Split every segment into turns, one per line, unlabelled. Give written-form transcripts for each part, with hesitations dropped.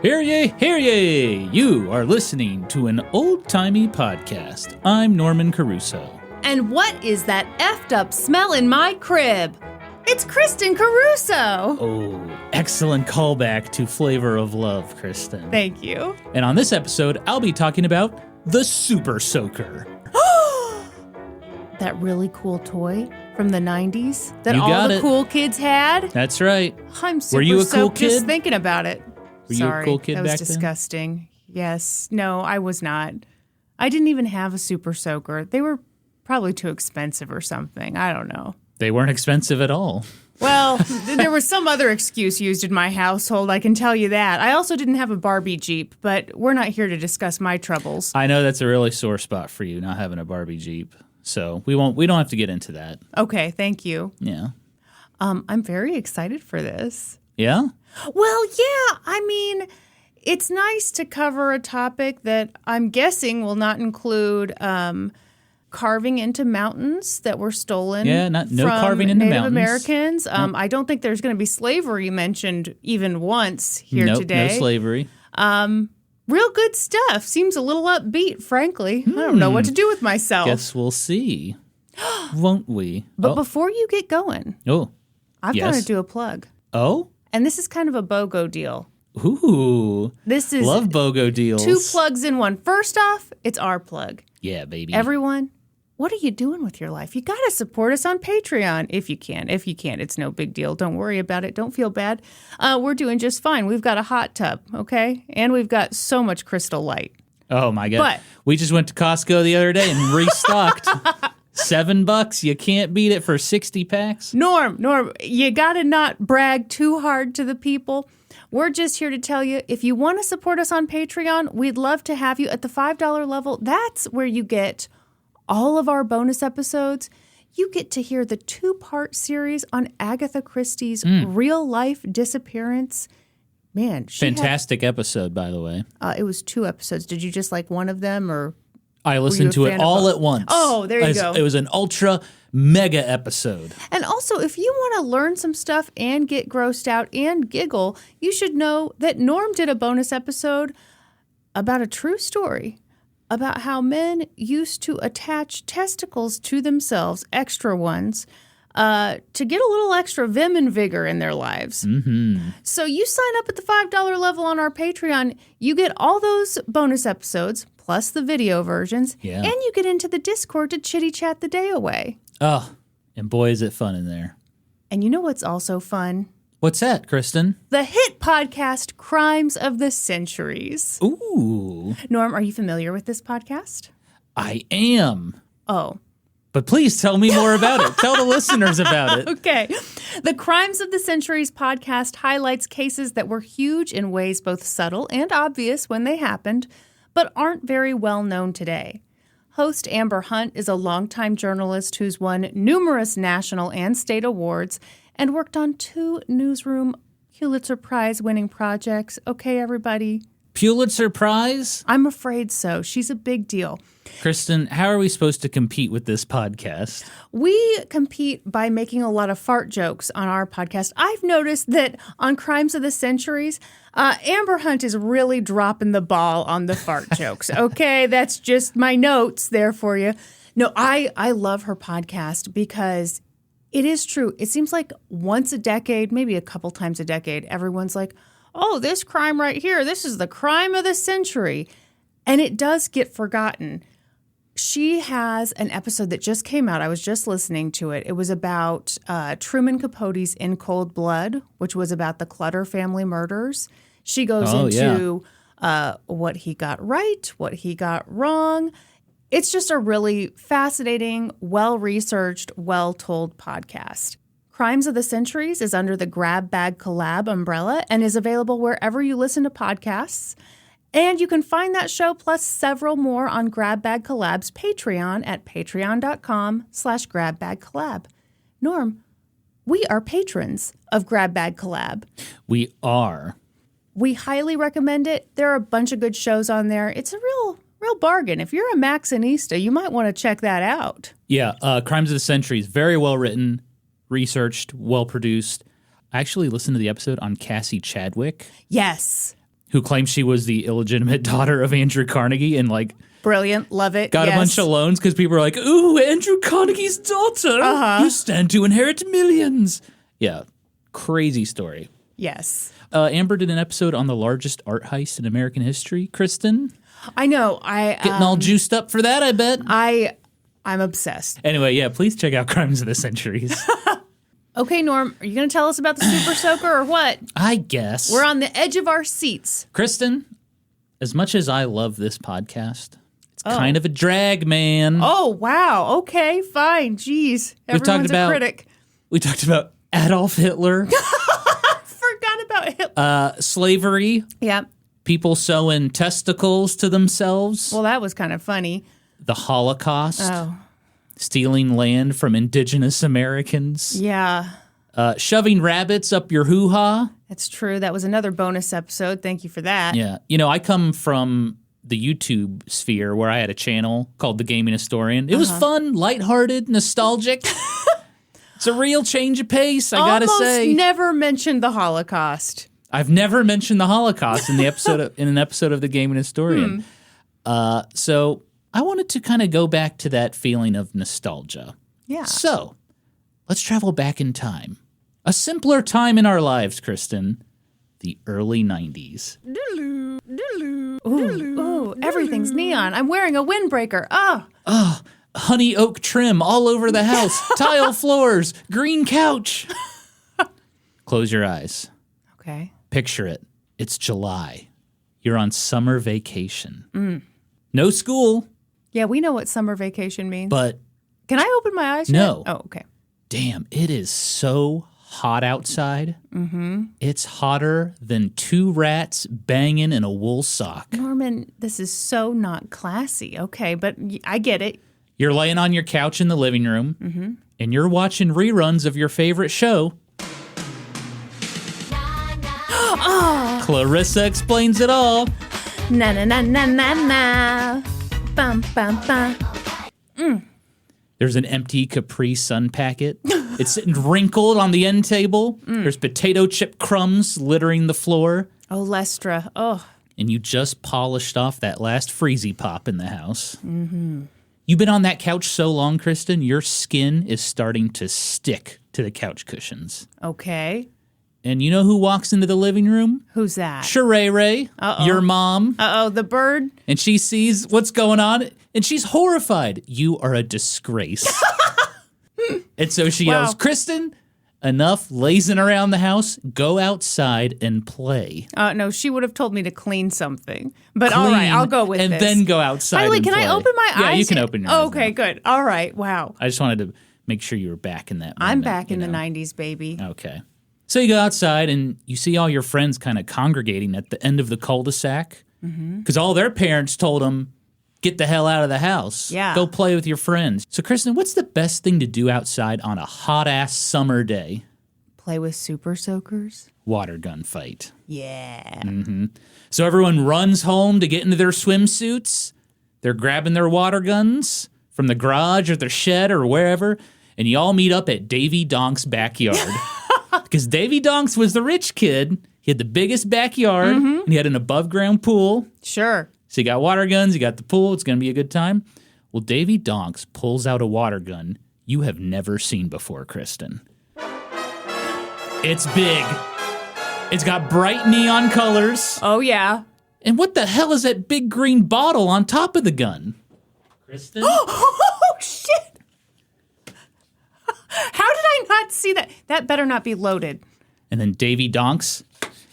Hear ye, hear ye! You are listening to An Old Timey Podcast. I'm Norman Caruso.
And what is that effed up smell in my crib? It's Kristen Caruso!
Oh, excellent callback to Flavor of Love, Kristen.
Thank you.
And on this episode, I'll be talking about the Super Soaker.
That really cool toy from the 90s that
You
all
got
the
it.
cool kids had?
That's right.
I'm super
Were you a cool
soaked just
kid?
thinking about it.
Were you
Sorry,
a cool kid
that was
back then?
disgusting. Yes. No, I was not. I didn't even have a Super Soaker. They were probably too expensive or something. I don't know.
They weren't expensive at all.
Well, there was some other excuse used in my household, I can tell you that. I also didn't have a Barbie Jeep, but we're not here to discuss my troubles.
I know that's a really sore spot for you, not having a Barbie Jeep. So we don't have to get into that.
Okay, thank you.
Yeah.
I'm very excited for this.
Yeah?
Well, yeah, I mean, it's nice to cover a topic that I'm guessing will not include carving into mountains that were stolen
No
from
carving into
Native
mountains.
Americans. I don't think there's going to be slavery mentioned even once here
Nope,
today.
no slavery.
Real good stuff. Seems a little upbeat, frankly. I don't know what to do with myself.
Guess we'll see. Won't we?
But before you get going, I've got to do a plug.
Oh?
And this is kind of a BOGO deal.
Ooh.
This is
Love BOGO deals.
2 plugs in one. First off, it's our plug.
Yeah, baby.
Everyone, what are you doing with your life? You got to support us on Patreon if you can. If you can't, it's no big deal. Don't worry about it. Don't feel bad. We're doing just fine. We've got a hot tub, okay? And we've got so much Crystal Light.
Oh, my God.
But-
we just went to Costco the other day and restocked. $7. You can't beat it for 60 packs.
Norm, you got to not brag too hard to the people. We're just here to tell you, if you want to support us on Patreon, we'd love to have you at the $5 level. That's where you get all of our bonus episodes. You get to hear the 2-part series on Agatha Christie's real-life disappearance. Man,
Fantastic episode, by the way.
It was 2 episodes. Did you just like one of them, or
I listened to it all at once.
Oh, there you go.
It was an ultra mega episode.
And also, if you want to learn some stuff and get grossed out and giggle, you should know that Norm did a bonus episode about a true story about how men used to attach testicles to themselves, extra ones, to get a little extra vim and vigor in their lives. Mm-hmm. So you sign up at the $5 level on our Patreon, you get all those bonus episodes, plus the video versions, and you get into the Discord to chitty-chat the day away.
Oh, and boy, is it fun in there.
And you know what's also fun?
What's that, Kristen?
The hit podcast, Crimes of the Centuries.
Ooh.
Norm, are you familiar with this podcast?
I am.
Oh.
But please tell me more about it. Tell the listeners about it.
Okay. The Crimes of the Centuries podcast highlights cases that were huge in ways both subtle and obvious when they happened, but aren't very well known today. Host Amber Hunt is a longtime journalist who's won numerous national and state awards and worked on 2 newsroom Pulitzer Prize-winning projects. Okay, everybody?
Pulitzer Prize?
I'm afraid so. She's a big deal.
Kristen, how are we supposed to compete with this podcast?
We compete by making a lot of fart jokes on our podcast. I've noticed that on Crimes of the Centuries, Amber Hunt is really dropping the ball on the fart jokes. Okay, that's just my notes there for you. No, I love her podcast because it is true. It seems like once a decade, maybe a couple times a decade, everyone's like, oh, this crime right here, this is the crime of the century. And it does get forgotten. She has an episode that just came out. I was just listening to it. It was about Truman Capote's In Cold Blood, which was about the Clutter family murders. She goes into what he got right, what he got wrong. It's just a really fascinating, well-researched, well-told podcast. Crimes of the Centuries is under the Grab Bag Collab umbrella and is available wherever you listen to podcasts. And you can find that show plus several more on Grab Bag Collab's Patreon at patreon.com/grabbagcollab. Norm, we are patrons of Grab Bag Collab.
We are.
We highly recommend it. There are a bunch of good shows on there. It's a real bargain. If you're a Maxinista, you might want to check that out.
Yeah, Crimes of the Century is very well written, researched, well produced. I actually listened to the episode on Cassie Chadwick.
Yes.
who claimed she was the illegitimate daughter of Andrew Carnegie and like
Brilliant. Love it.
got a bunch of loans because people were like, ooh, Andrew Carnegie's daughter. You stand to inherit millions. Yeah. Crazy story.
Yes.
Amber did an episode on the largest art heist in American history. Kristen?
I know.
Getting all juiced up for that, I bet.
I'm obsessed.
Anyway, yeah, please check out Crimes of the Centuries.
Okay, Norm, are you going to tell us about the Super Soaker or what?
I guess.
We're on the edge of our seats.
Kristen, as much as I love this podcast, it's kind of a drag, man.
Oh, wow. Okay, fine. Jeez. Everyone's a critic.
We talked about Adolf Hitler.
Forgot about Hitler.
Slavery.
Yeah.
People sewing testicles to themselves.
Well, that was kind of funny.
The Holocaust.
Oh.
Stealing land from indigenous Americans.
Yeah.
Shoving rabbits up your hoo-ha.
That's true. That was another bonus episode. Thank you for that.
Yeah. You know, I come from the YouTube sphere where I had a channel called The Gaming Historian. It was fun, lighthearted, nostalgic. It's a real change of pace, I gotta say.
Almost never mentioned the Holocaust.
I've never mentioned the Holocaust in the episode in an episode of The Gaming Historian. So I wanted to kind of go back to that feeling of nostalgia.
Yeah.
So let's travel back in time. A simpler time in our lives, Kristen. The early 90s.
Ooh, everything's neon. I'm wearing a windbreaker.
Honey oak trim all over the house. Tile floors. Green couch. Close your eyes.
Okay.
Picture it. It's July. You're on summer vacation. No school.
Yeah, we know what summer vacation means.
But
can I open my eyes?
No.
Yet? Oh, okay.
Damn, it is so hot outside. It's hotter than two rats banging in a wool sock.
Norman, this is so not classy. Okay, but I get it.
You're laying on your couch in the living room, and you're watching reruns of your favorite show. Clarissa Explains It All.
Na na na na na na. Bum bum bum.
There's an empty Capri Sun packet. It's sitting wrinkled on the end table. There's potato chip crumbs littering the floor.
Oh, Lestra. Oh.
And you just polished off that last Freezy Pop in the house. You've been on that couch so long, Kristen, your skin is starting to stick to the couch cushions.
Okay.
And you know who walks into the living room?
Who's that?
Sheree, your mom.
Uh-oh, the bird?
And she sees what's going on, and she's horrified. You are a disgrace. And so she yells, Kristen, enough lazing around the house. Go outside and play.
No, she would have told me to clean something. But all right, I'll go with
this. And then go outside
Finally,
and
can
play.
I open my eyes?
Yeah, you can open your eyes.
Okay, good. All right, wow.
I just wanted to make sure you were back in that moment.
I'm back in the 90s, baby.
Okay. So you go outside and you see all your friends kind of congregating at the end of the cul-de-sac because all their parents told them, get the hell out of the house.
Yeah.
Go play with your friends. So, Kristen, what's the best thing to do outside on a hot-ass summer day?
Play with super soakers?
Water gun fight.
Yeah.
So everyone runs home to get into their swimsuits. They're grabbing their water guns from the garage or their shed or wherever, and you all meet up at Davy Donk's backyard. Because Davy Donks was the rich kid. He had the biggest backyard, and he had an above-ground pool.
Sure.
So you got water guns, you got the pool, it's going to be a good time. Well, Davy Donks pulls out a water gun you have never seen before, Kristen. It's big. It's got bright neon colors.
Oh, yeah.
And what the hell is that big green bottle on top of the gun? Kristen?
Oh, shit. How did I not see that? That better not be loaded.
And then Davy Donks,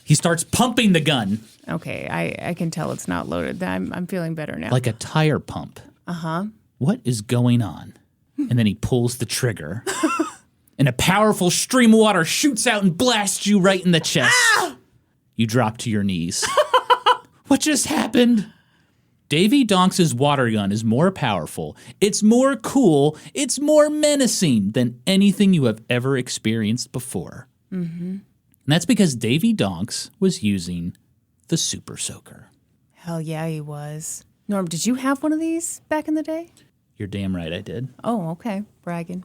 he starts pumping the gun.
Okay, I can tell it's not loaded. I'm feeling better now.
Like a tire pump. What is going on? And then he pulls the trigger. And a powerful stream of water shoots out and blasts you right in the chest. You drop to your knees. What just happened? Davy Donks' water gun is more powerful, it's more cool, it's more menacing than anything you have ever experienced before. And that's because Davy Donks was using the Super Soaker.
Hell yeah, he was. Norm, did you have one of these back in the day?
You're damn right I did.
Oh, okay. Bragging.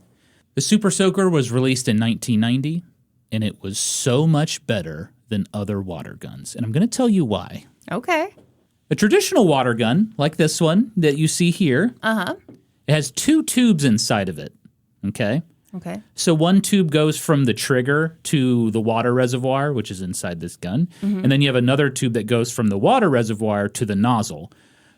The Super Soaker was released in 1990, and it was so much better than other water guns. And I'm going to tell you why.
Okay.
A traditional water gun, like this one that you see here, it has 2 tubes inside of it, okay?
Okay.
So one tube goes from the trigger to the water reservoir, which is inside this gun, and then you have another tube that goes from the water reservoir to the nozzle.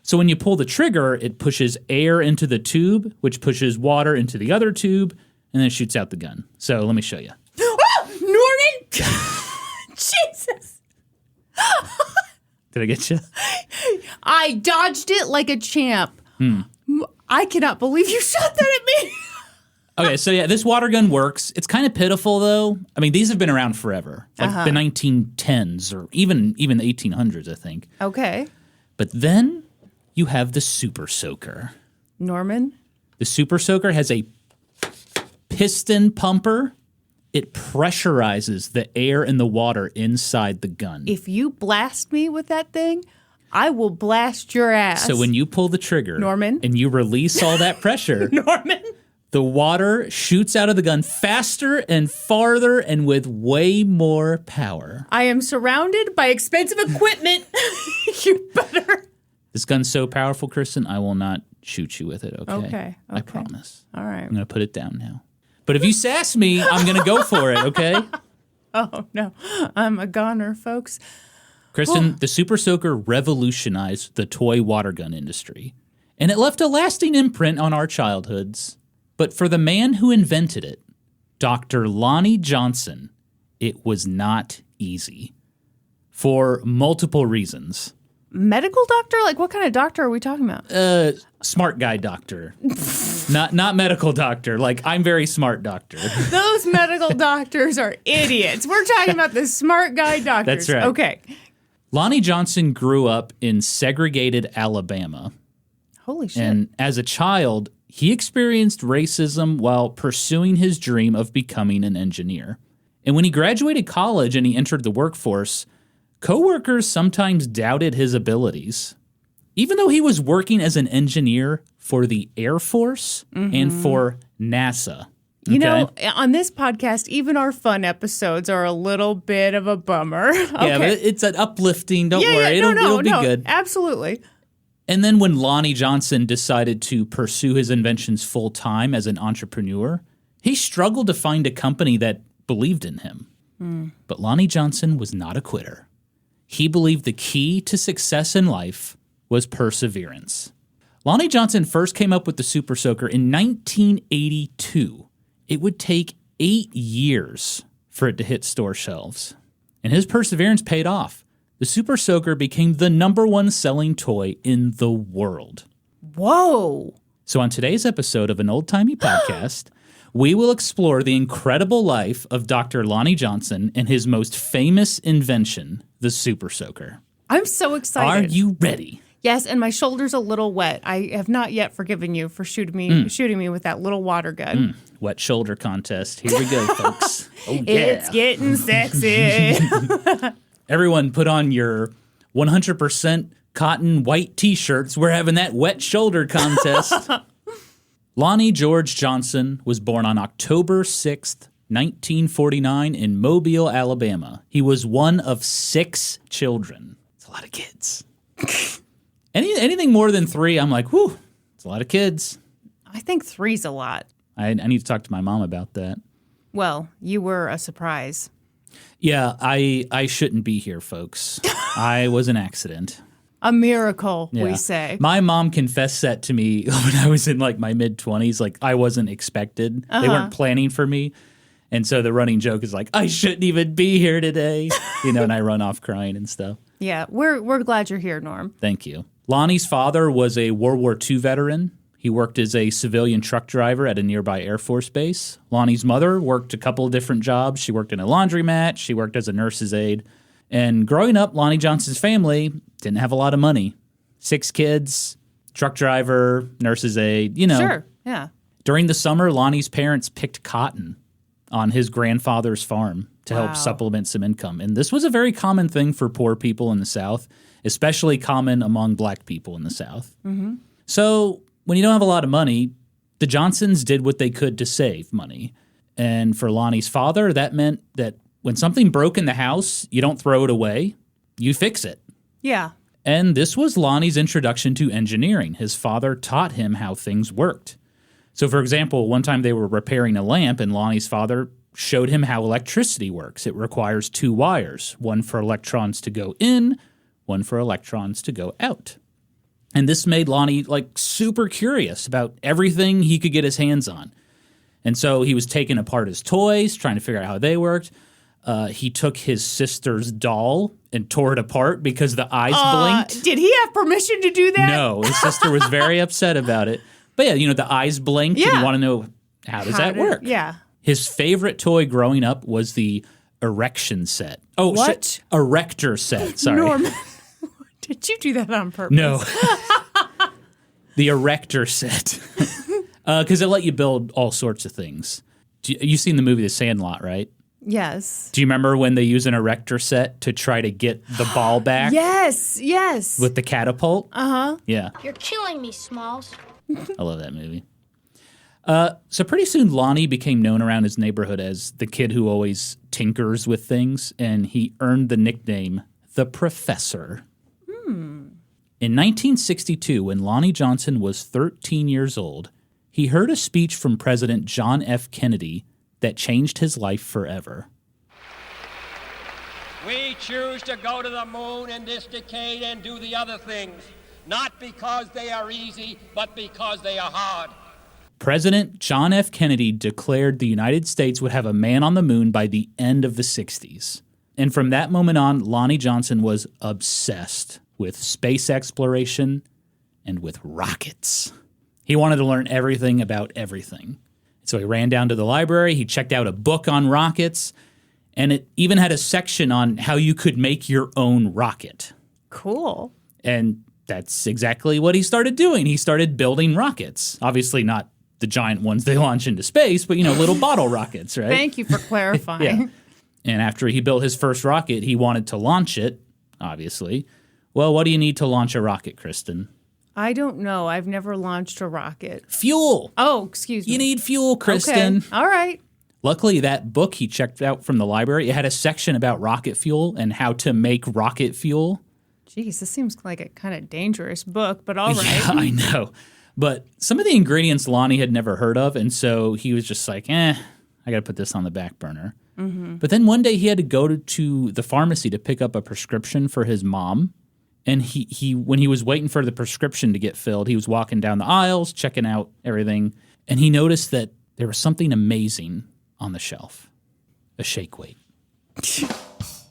So when you pull the trigger, it pushes air into the tube, which pushes water into the other tube, and then it shoots out the gun. So let me show you.
Oh, Norman! Jesus!
Did I get you?
I dodged it like a champ. I cannot believe you shot that at me.
Okay, so yeah, this water gun works. It's kind of pitiful, though. I mean, these have been around forever, like the 1910s or even the 1800s, I think.
Okay.
But then you have the Super Soaker.
Norman?
The Super Soaker has a piston pumper. It pressurizes the air and the water inside the gun.
If you blast me with that thing, I will blast your ass.
So when you pull the trigger,
Norman,
and you release all that pressure,
Norman,
the water shoots out of the gun faster and farther and with way more power.
I am surrounded by expensive equipment. You better.
This gun's so powerful, Kristen, I will not shoot you with it, okay?
Okay.
I promise.
All right.
I'm going to put it down now. But if you sass me, I'm going to go for it, okay?
Oh, no. I'm a goner, folks.
Kristen, the Super Soaker revolutionized the toy water gun industry, and it left a lasting imprint on our childhoods. But for the man who invented it, Dr. Lonnie Johnson, it was not easy for multiple reasons.
Medical doctor? Like, what kind of doctor are we talking about?
Smart guy doctor. Not medical doctor. Like, I'm very smart doctor.
Those medical doctors are idiots. We're talking about the smart guy doctors.
That's right.
Okay.
Lonnie Johnson grew up in segregated Alabama.
Holy shit.
And as a child, he experienced racism while pursuing his dream of becoming an engineer. And when he graduated college and he entered the workforce, coworkers sometimes doubted his abilities. Even though he was working as an engineer for the Air Force and for NASA.
You know, on this podcast, even our fun episodes are a little bit of a bummer. Okay.
Yeah, but it's an uplifting. Don't worry. It'll be good.
Absolutely.
And then when Lonnie Johnson decided to pursue his inventions full time as an entrepreneur, he struggled to find a company that believed in him. But Lonnie Johnson was not a quitter. He believed the key to success in life was perseverance. Lonnie Johnson first came up with the Super Soaker in 1982. It would take 8 years for it to hit store shelves. And his perseverance paid off. The Super Soaker became the #1 selling toy in the world.
Whoa.
So on today's episode of An Old Timey Podcast, we will explore the incredible life of Dr. Lonnie Johnson and his most famous invention, the Super Soaker.
I'm so excited.
Are you ready?
Yes, and my shoulder's a little wet. I have not yet forgiven you for shooting me with that little water gun.
Wet shoulder contest. Here we go, folks. Oh, yeah.
It's getting sexy.
Everyone put on your 100% cotton white T-shirts. We're having that wet shoulder contest. Lonnie George Johnson was born on October 6th, 1949 in Mobile, Alabama. He was one of 6 children. It's a lot of kids. Anything more than 3, I'm like, whew, it's a lot of kids.
I think 3's a lot.
I need to talk to my mom about that.
Well, you were a surprise.
Yeah, I shouldn't be here, folks. I was an accident.
A miracle,
Yeah.
we say.
My mom confessed that to me when I was in like my mid-20s. Like, I wasn't expected. They weren't planning for me. And so the running joke is like, I shouldn't even be here today. And I run off crying and stuff.
Yeah, we're glad you're here, Norm.
Thank you. Lonnie's father was a World War II veteran. He worked as a civilian truck driver at a nearby Air Force base. Lonnie's mother worked a couple of different jobs. She worked in a laundromat. She worked as a nurse's aide. And growing up, Lonnie Johnson's family didn't have a lot of money. 6 kids, truck driver, nurse's aide,
Sure, yeah.
During the summer, Lonnie's parents picked cotton on his grandfather's farm to help supplement some income. And this was a very common thing for poor people in the South, especially common among black people in the South. Mm-hmm. So when you don't have a lot of money, the Johnsons did what they could to save money. And for Lonnie's father, that meant that when something broke in the house, you don't throw it away, you fix it.
Yeah.
And this was Lonnie's introduction to engineering. His father taught him how things worked. So, for example, one time they were repairing a lamp, and Lonnie's father showed him how electricity works. It requires 2 wires, one for electrons to go in, one for electrons to go out. And this made Lonnie, super curious about everything he could get his hands on. And so he was taking apart his toys, trying to figure out how they worked. He took his sister's doll and tore it apart because the eyes blinked.
Did he have permission to do that?
No, his sister was very upset about it. But yeah, the eyes blinked, and you want to know, how does that work?
Yeah.
His favorite toy growing up was the erection set. Oh,
what?
Erector set, sorry.
Norman, did you do that on purpose?
No. The erector set. Because it let you build all sorts of things. You've seen the movie The Sandlot, right?
Yes.
Do you remember when they use an erector set to try to get the ball back?
Yes.
With the catapult?
Uh-huh.
Yeah.
You're killing me, Smalls.
I love that movie. So pretty soon Lonnie became known around his neighborhood as the kid who always tinkers with things, and he earned the nickname The Professor. In 1962, when Lonnie Johnson was 13 years old, he heard a speech from President John F. Kennedy that changed his life forever.
We choose to go to the moon in this decade and do the other things, not because they are easy, but because they are hard.
President John F. Kennedy declared the United States would have a man on the moon by the end of the 60s. And from that moment on, Lonnie Johnson was obsessed with space exploration and with rockets. He wanted to learn everything about everything. So he ran down to the library, he checked out a book on rockets, and it even had a section on how you could make your own rocket.
Cool.
And that's exactly what he started doing. He started building rockets. Obviously not the giant ones they launch into space, but, little bottle rockets, right?
Thank you for clarifying.
Yeah. And after he built his first rocket, he wanted to launch it, obviously. Well, what do you need to launch a rocket, Kristen?
I don't know. I've never launched a rocket.
Fuel.
Oh, excuse me.
You need fuel, Kristen.
Okay. All right.
Luckily, that book he checked out from the library, it had a section about rocket fuel and how to make rocket fuel.
Jeez, this seems like a kind of dangerous book, but all right.
Yeah, I know. But some of the ingredients Lonnie had never heard of, and so he was just like, I got to put this on the back burner. Mm-hmm. But then one day he had to go to the pharmacy to pick up a prescription for his mom. And he when he was waiting for the prescription to get filled, he was walking down the aisles, checking out everything, and he noticed that there was something amazing on the shelf, a shake weight.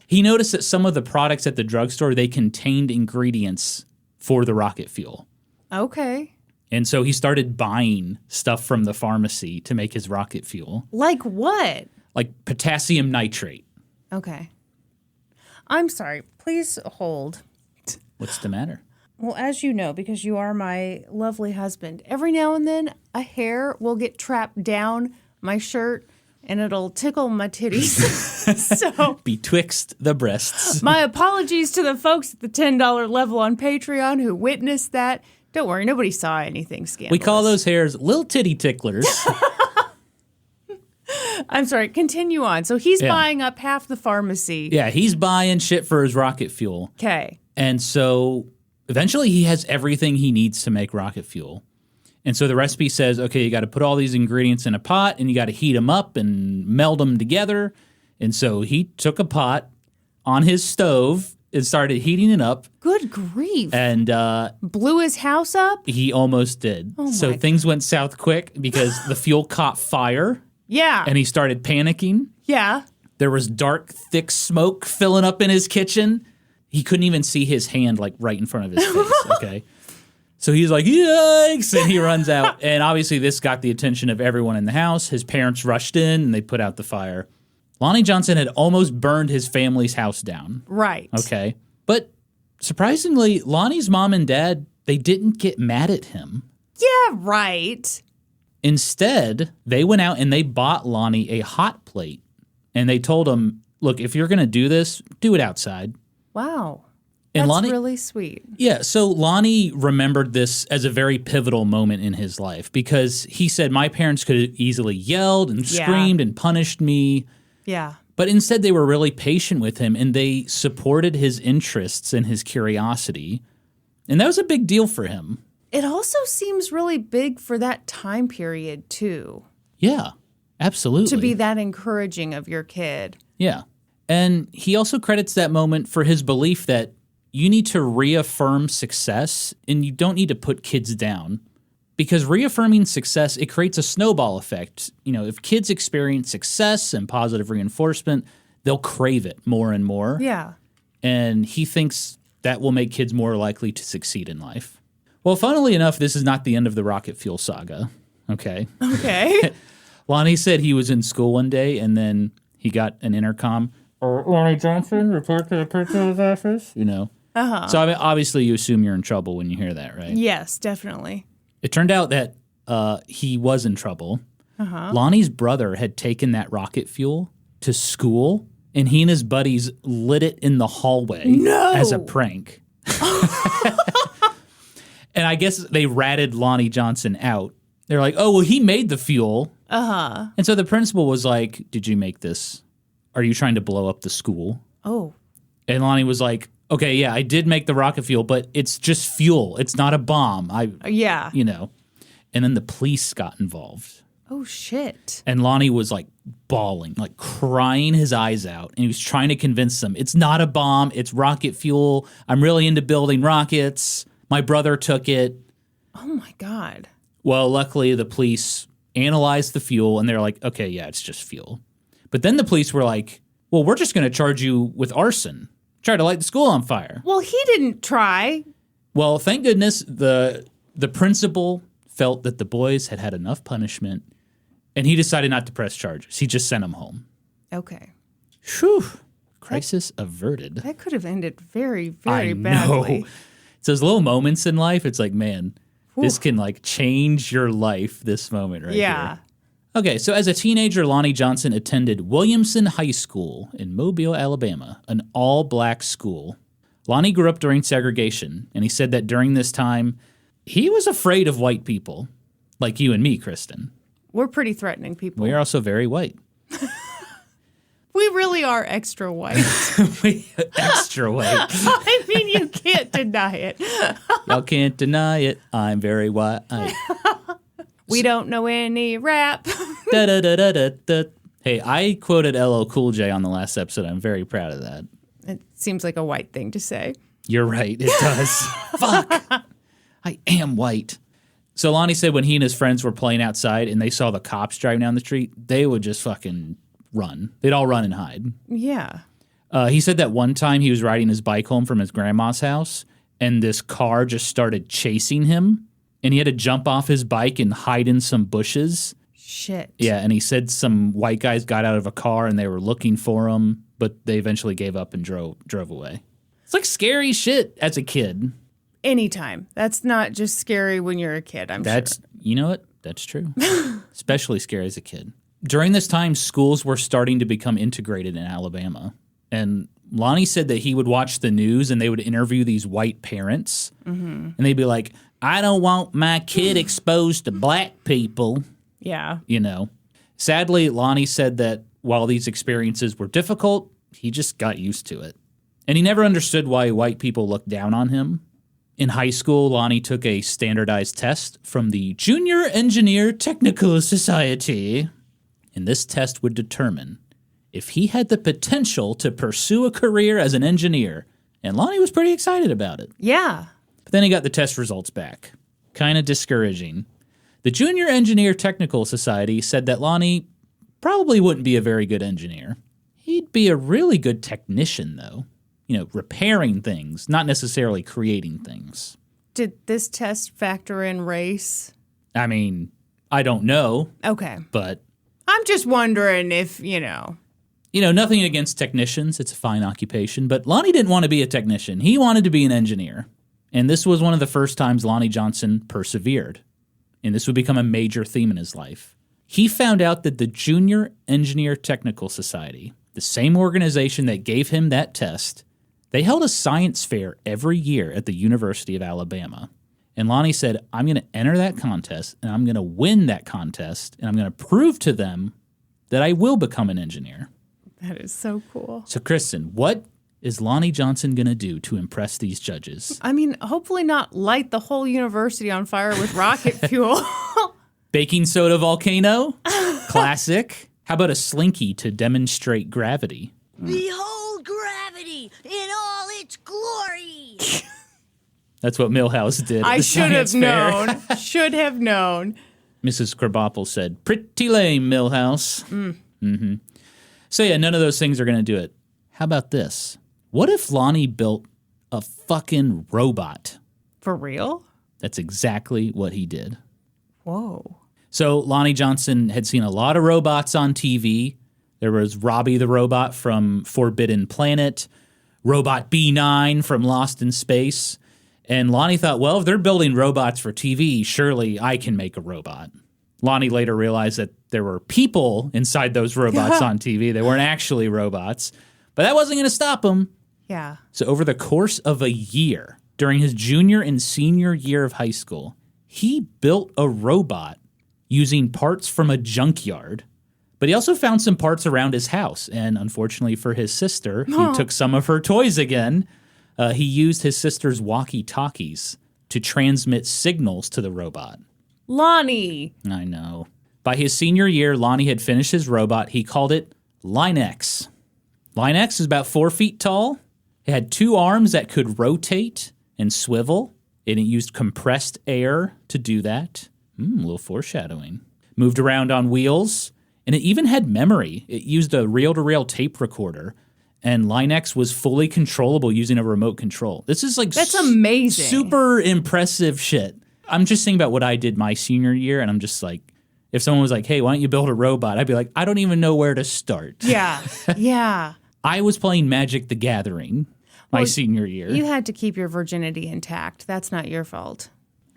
He noticed that some of the products at the drugstore, they contained ingredients for the rocket fuel.
Okay.
And so he started buying stuff from the pharmacy to make his rocket fuel.
Like what?
Like potassium nitrate.
Okay. I'm sorry. Please hold.
What's the matter?
Well, as you know, because you are my lovely husband, every now and then a hair will get trapped down my shirt and it'll tickle my titties. So
Betwixt the breasts.
my apologies to the folks at the $10 level on Patreon who witnessed that. Don't worry, nobody saw anything scandalous.
We call those hairs little titty ticklers.
I'm sorry, continue on. So he's buying up half the pharmacy.
Yeah, he's buying shit for his rocket fuel.
Okay.
And so eventually he has everything he needs to make rocket fuel. And so the recipe says, okay, you got to put all these ingredients in a pot and you got to heat them up and meld them together. And so he took a pot on his stove and started heating it up.
Good grief.
And
blew his house up?
he almost did.
Oh
So
my
things went south quick because the fuel caught fire
Yeah.
and he started panicking.
Yeah.
There was dark, thick smoke filling up in his kitchen. He couldn't even see his hand right in front of his face, okay? So he's like, yikes, and he runs out. And obviously this got the attention of everyone in the house. His parents rushed in and they put out the fire. Lonnie Johnson had almost burned his family's house down.
Right.
Okay. But surprisingly, Lonnie's mom and dad, they didn't get mad at him.
Yeah, right.
Instead, they went out and they bought Lonnie a hot plate. And they told him, look, if you're going to do this, do it outside.
Wow.
And
That's
Lonnie,
really sweet.
yeah, so Lonnie remembered this as a very pivotal moment in his life because he said, my parents could have easily yelled and screamed and punished me.
Yeah.
But instead, they were really patient with him, and they supported his interests and his curiosity. And that was a big deal for him.
It also seems really big for that time period, too.
Yeah, absolutely.
To be that encouraging of your kid.
Yeah. And he also credits that moment for his belief that you need to reaffirm success and you don't need to put kids down. Because reaffirming success, it creates a snowball effect. You know, if kids experience success and positive reinforcement, they'll crave it more and more.
Yeah.
And he thinks that will make kids more likely to succeed in life. Well, funnily enough, this is not the end of the rocket fuel saga. Okay.
Okay.
Lonnie said he was in school one day and then he got an intercom. Lonnie Johnson, report to the principal's office. You know.
Uh-huh.
So I mean, obviously you assume you're in trouble when you hear that, right?
Yes, definitely.
It turned out that he was in trouble.
Uh-huh.
Lonnie's brother had taken that rocket fuel to school, and he and his buddies lit it in the hallway as a prank. And I guess they ratted Lonnie Johnson out. They're like, oh, well, he made the fuel.
Uh-huh.
And so the principal was like, did you make this? Are you trying to blow up the school?
Oh.
And Lonnie was like, okay, yeah, I did make the rocket fuel, but it's just fuel. It's not a bomb.
Yeah.
You know. And then the police got involved.
Oh, shit.
And Lonnie was like bawling, like crying his eyes out. And he was trying to convince them, it's not a bomb. It's rocket fuel. I'm really into building rockets. My brother took it.
Oh, my God.
Well, luckily, the police analyzed the fuel, and they're like, okay, yeah, it's just fuel. But then the police were like, well, we're just going to charge you with arson. Try to light the school on fire.
Well, he didn't try.
Well, thank goodness the principal felt that the boys had had enough punishment, and he decided not to press charges. He just sent them home.
Okay.
Whew. Crisis averted.
That could have ended very, very badly.
Know. It's those little moments in life. It's like, man, this can like change your life, this moment right here. Okay, so as a teenager, Lonnie Johnson attended Williamson High School in Mobile, Alabama, an all-black school. Lonnie grew up during segregation, and he said that during this time, he was afraid of white people, like you and me, Kristen.
We're pretty threatening people.
We are also very white.
We really are extra white.
Extra white.
I mean, you can't deny it.
Y'all can't deny it. I'm very white.
We don't know any rap.
Da, da, da, da, da, da. Hey, I quoted LL Cool J on the last episode. I'm very proud of that.
It seems like a white thing to say.
You're right. It does. Fuck. I am white. So Lonnie said when he and his friends were playing outside and they saw the cops driving down the street, they would just fucking run. They'd all run and hide.
Yeah.
He said that one time he was riding his bike home from his grandma's house and this car just started chasing him and he had to jump off his bike and hide in some bushes.
Shit.
Yeah, and he said some white guys got out of a car and they were looking for him, but they eventually gave up and drove away. It's like scary shit as a kid.
Anytime. That's not just scary when you're a kid, I'm sure.
You know what? That's true. Especially scary as a kid. During this time, schools were starting to become integrated in Alabama. And Lonnie said that he would watch the news and they would interview these white parents. Mm-hmm. And they'd be like, I don't want my kid exposed to black people.
Yeah.
You know. Sadly, Lonnie said that while these experiences were difficult, he just got used to it. And he never understood why white people looked down on him. In high school, Lonnie took a standardized test from the Junior Engineer Technical Society. And this test would determine if he had the potential to pursue a career as an engineer. And Lonnie was pretty excited about it.
Yeah.
But then he got the test results back. Kind of discouraging. The Junior Engineer Technical Society said that Lonnie probably wouldn't be a very good engineer. He'd be a really good technician, though. You know, repairing things, not necessarily creating things.
Did this test factor in race?
I mean, I don't know.
Okay.
But
I'm just wondering if,
nothing against technicians. It's a fine occupation. But Lonnie didn't want to be a technician. He wanted to be an engineer. And this was one of the first times Lonnie Johnson persevered. And this would become a major theme in his life. He found out that the Junior Engineer Technical Society, the same organization that gave him that test, they held a science fair every year at the University of Alabama. And Lonnie said, I'm going to enter that contest, and I'm going to win that contest, and I'm going to prove to them that I will become an engineer.
That is so cool.
So, Kristen, what is Lonnie Johnson going to do to impress these judges?
I mean, hopefully not light the whole university on fire with rocket fuel.
Baking soda volcano? Classic. How about a slinky to demonstrate gravity?
Behold gravity in all its glory.
That's what Milhouse did.
I should have
known.
Should have known.
Mrs. Krabappel said, pretty lame, Milhouse. Mm-hmm. So yeah, none of those things are going to do it. How about this? What if Lonnie built a fucking robot?
For real?
That's exactly what he did.
Whoa.
So Lonnie Johnson had seen a lot of robots on TV. There was Robbie the Robot from Forbidden Planet, Robot B9 from Lost in Space. And Lonnie thought, well, if they're building robots for TV, surely I can make a robot. Lonnie later realized that there were people inside those robots on TV. They weren't actually robots. But that wasn't going to stop him.
Yeah.
So over the course of a year, during his junior and senior year of high school, he built a robot using parts from a junkyard. But he also found some parts around his house. And unfortunately for his sister, he took some of her toys again. He used his sister's walkie-talkies to transmit signals to the robot.
Lonnie.
I know. By his senior year, Lonnie had finished his robot. He called it Line X. Line X is about 4 feet tall. It had 2 arms that could rotate and swivel, and it used compressed air to do that. A little foreshadowing. Moved around on wheels, and it even had memory. It used a reel-to-reel tape recorder, and Line X was fully controllable using a remote control. This is like
That's amazing.
Super impressive shit. I'm just thinking about what I did my senior year, and I'm just like, if someone was like, hey, why don't you build a robot? I'd be like, I don't even know where to start.
Yeah. Yeah.
I was playing Magic the Gathering my senior year.
You had to keep your virginity intact. That's not your fault.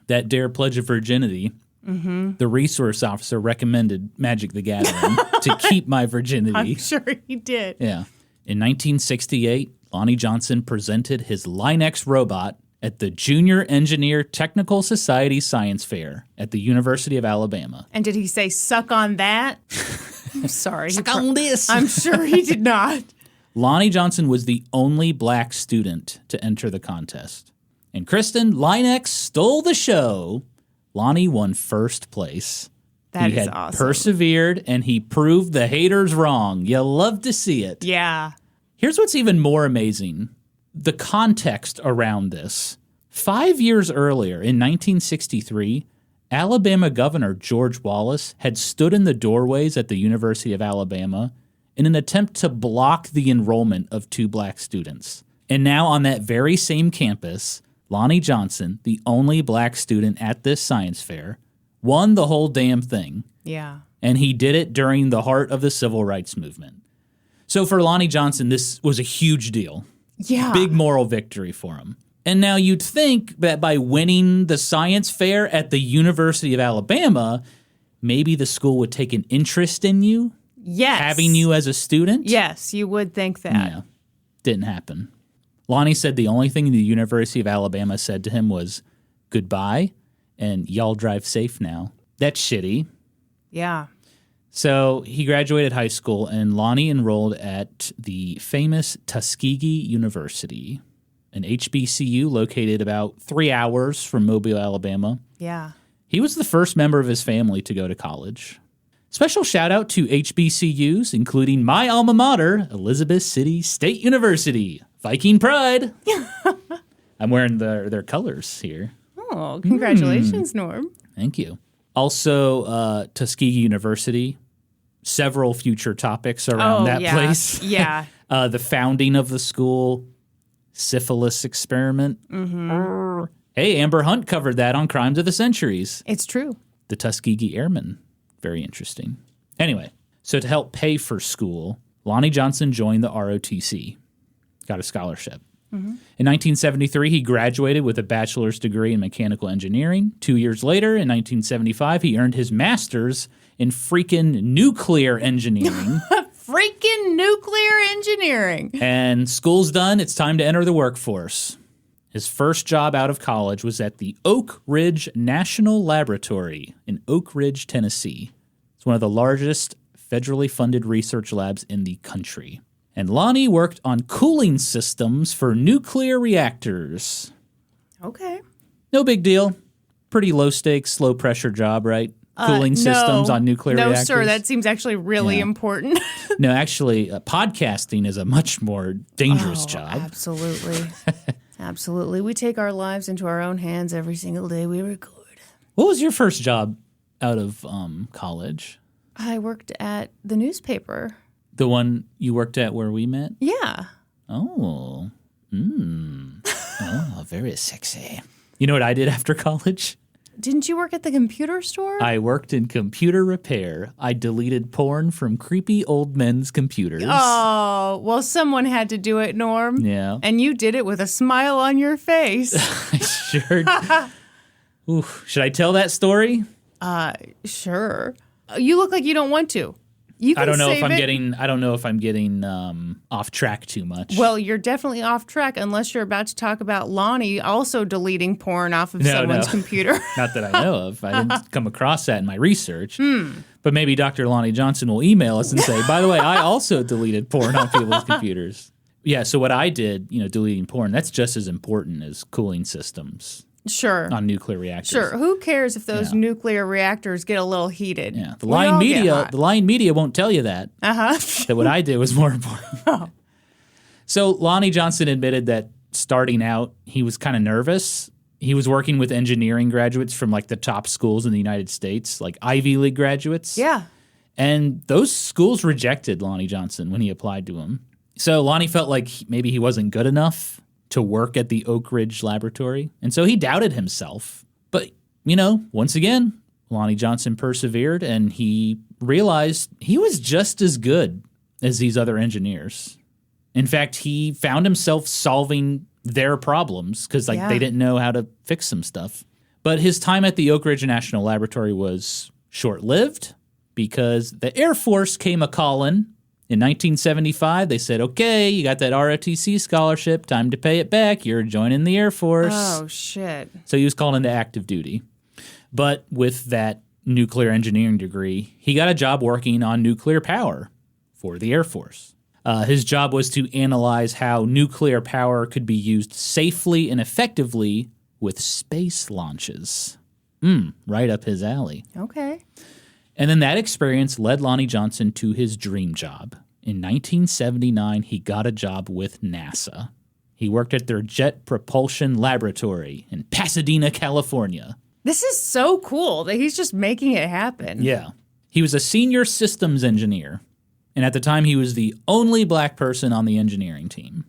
That Dare Pledge of Virginity, the resource officer recommended Magic the Gathering to keep my virginity.
I'm sure he did.
Yeah. In 1968, Lonnie Johnson presented his Line X robot at the Junior Engineer Technical Society Science Fair at the University of Alabama.
And did he say, suck on that? I'm sorry.
Suck on this.
I'm sure he did not.
Lonnie Johnson was the only black student to enter the contest. And Kristen, Line X stole the show. Lonnie won first place.
That
he
is
had
awesome.
persevered, and he proved the haters wrong. You love to see it.
Yeah.
Here's what's even more amazing. The context around this. 5 years earlier, in 1963, Alabama Governor George Wallace had stood in the doorways at the University of Alabama in an attempt to block the enrollment of 2 black students. And now on that very same campus, Lonnie Johnson, the only black student at this science fair, won the whole damn thing.
Yeah.
And he did it during the heart of the civil rights movement. So for Lonnie Johnson, this was a huge deal.
Yeah.
Big moral victory for him. And now you'd think that by winning the science fair at the University of Alabama, maybe the school would take an interest in you.
Yes.
Having you as a student.
Yes, you would think that.
Yeah. Didn't happen. Lonnie said the only thing the University of Alabama said to him was, goodbye, and y'all drive safe now. That's shitty.
Yeah.
So he graduated high school, and Lonnie enrolled at the famous Tuskegee University, an HBCU located about 3 hours from Mobile, Alabama.
Yeah.
He was the first member of his family to go to college. Special shout out to HBCUs, including my alma mater, Elizabeth City State University. Viking pride. I'm wearing their colors here.
Oh, congratulations, Norm.
Thank you. Also, Tuskegee University. Several future topics around that place.
Yeah.
The founding of the school, syphilis experiment. Mm-hmm. Hey, Amber Hunt covered that on Crimes of the Centuries.
It's true.
The Tuskegee Airmen. Very interesting. Anyway, so to help pay for school, Lonnie Johnson joined the ROTC. Got a scholarship. Mm-hmm. In 1973, he graduated with a bachelor's degree in mechanical engineering. 2 years later, in 1975, he earned his master's in freaking nuclear engineering.
Freaking nuclear engineering.
And school's done. It's time to enter the workforce. His first job out of college was at the Oak Ridge National Laboratory in Oak Ridge, Tennessee. It's one of the largest federally funded research labs in the country. And Lonnie worked on cooling systems for nuclear reactors.
Okay.
No big deal. Pretty low stakes, low pressure job, right? Cooling systems on nuclear reactors.
No, sir. That seems actually really important.
No, actually, podcasting is a much more dangerous job.
Absolutely. Absolutely. We take our lives into our own hands every single day we record.
What was your first job out of college?
I worked at the newspaper.
The one you worked at where we met?
Yeah.
Oh. Oh, very sexy. You know what I did after college?
Didn't you work at the computer store?
I worked in computer repair. I deleted porn from creepy old men's computers.
Oh, well, someone had to do it, Norm.
Yeah.
And you did it with a smile on your face.
I sure did. Oof. Should I tell that story?
Sure. You look like you don't want to. You can
I don't know if I'm getting off track too much.
Well, you're definitely off track unless you're about to talk about Lonnie also deleting porn off of someone's computer.
Not that I know of. I didn't come across that in my research. But maybe Dr. Lonnie Johnson will email us and say, by the way, I also deleted porn on people's computers. Yeah, so what I did, deleting porn, that's just as important as cooling systems.
Sure.
On nuclear reactors.
Sure. Who cares if those nuclear reactors get a little heated?
Yeah. The lying media won't tell you that. That what I did was more important. So Lonnie Johnson admitted that starting out, he was kind of nervous. He was working with engineering graduates from like the top schools in the United States, like Ivy League graduates.
Yeah.
And those schools rejected Lonnie Johnson when he applied to them. So Lonnie felt like maybe he wasn't good enough to work at the Oak Ridge Laboratory. And so he doubted himself. But, once again, Lonnie Johnson persevered and he realized he was just as good as these other engineers. In fact, he found himself solving their problems because they didn't know how to fix some stuff. But his time at the Oak Ridge National Laboratory was short-lived because the Air Force came a-calling. In 1975, they said, okay, you got that ROTC scholarship, time to pay it back, you're joining the Air Force.
Oh, shit.
So he was called into active duty. But with that nuclear engineering degree, he got a job working on nuclear power for the Air Force. His job was to analyze how nuclear power could be used safely and effectively with space launches. Right up his alley.
Okay.
And then that experience led Lonnie Johnson to his dream job. In 1979, he got a job with NASA. He worked at their Jet Propulsion Laboratory in Pasadena, California.
This is so cool that he's just making it happen.
Yeah. He was a senior systems engineer, and at the time he was the only black person on the engineering team.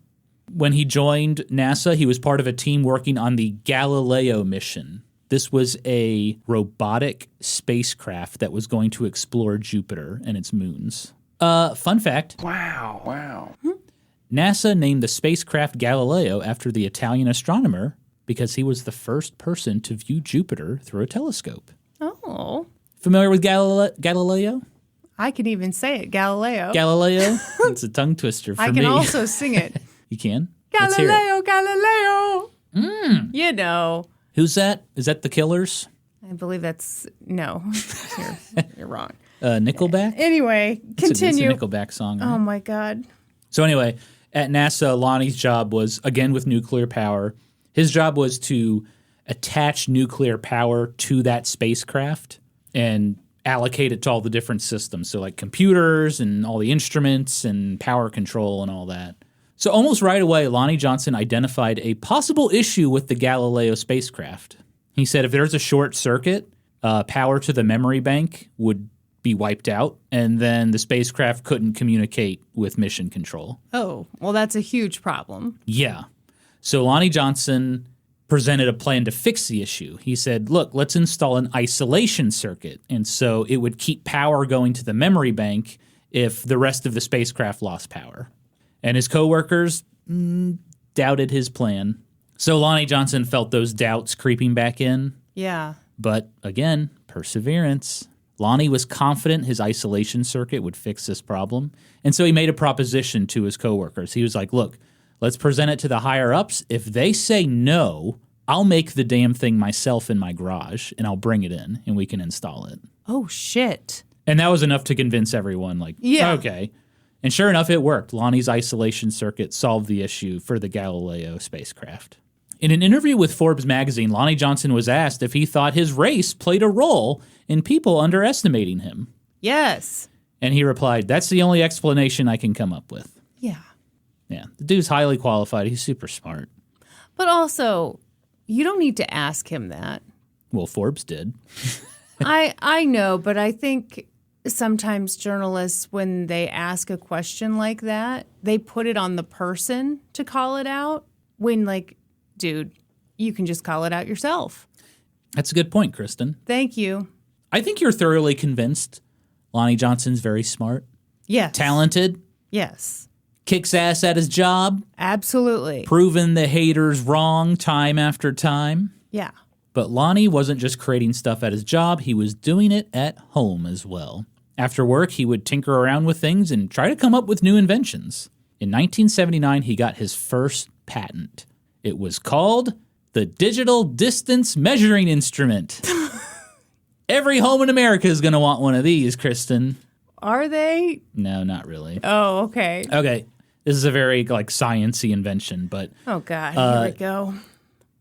When he joined NASA, he was part of a team working on the Galileo mission. This was a robotic spacecraft that was going to explore Jupiter and its moons. Fun fact.
Wow.
NASA named the spacecraft Galileo after the Italian astronomer because he was the first person to view Jupiter through a telescope.
Oh.
Familiar with Galileo?
I can even say it, Galileo.
Galileo? It's a tongue twister for me.
I can also sing it.
You can?
Galileo, Galileo. You know.
Who's that? Is that the Killers?
I believe that's... No. You're wrong.
Nickelback?
Anyway, continue.
It's a Nickelback song, right?
Oh, my God.
So anyway, at NASA, Lonnie's job was, again, with nuclear power. His job was to attach nuclear power to that spacecraft and allocate it to all the different systems. So like computers and all the instruments and power control and all that. So almost right away, Lonnie Johnson identified a possible issue with the Galileo spacecraft. He said if there's a short circuit, power to the memory bank would be wiped out, and then the spacecraft couldn't communicate with mission control.
Oh, well, that's a huge problem.
Yeah. So Lonnie Johnson presented a plan to fix the issue. He said, look, let's install an isolation circuit, and so it would keep power going to the memory bank if the rest of the spacecraft lost power. And his coworkers doubted his plan. So Lonnie Johnson felt those doubts creeping back in.
Yeah.
But again, perseverance. Lonnie was confident his isolation circuit would fix this problem. And so he made a proposition to his coworkers. He was like, look, let's present it to the higher-ups. If they say no, I'll make the damn thing myself in my garage, and I'll bring it in, and we can install it.
Oh, shit.
And that was enough to convince everyone, like, okay. And sure enough, it worked. Lonnie's isolation circuit solved the issue for the Galileo spacecraft. In an interview with Forbes magazine, Lonnie Johnson was asked if he thought his race played a role in people underestimating him.
Yes.
And he replied, "That's the only explanation I can come up with."
Yeah.
Yeah. The dude's highly qualified. He's super smart.
But also, you don't need to ask him that.
Well, Forbes did.
I know, but I think sometimes journalists, when they ask a question like that, they put it on the person to call it out when, like, dude, you can just call it out yourself.
That's a good point, Kristen.
Thank you.
I think you're thoroughly convinced Lonnie Johnson's very smart.
Yes.
Talented.
Yes.
Kicks ass at his job.
Absolutely.
Proven the haters wrong time after time.
Yeah.
But Lonnie wasn't just creating stuff at his job, he was doing it at home as well. After work, he would tinker around with things and try to come up with new inventions. In 1979, he got his first patent. It was called the Digital Distance Measuring Instrument. Every home in America is going to want one of these, Kristen.
Are they?
No, not really.
Oh, okay.
Okay. This is a very, like, science-y invention, but...
Oh, God. Here we go.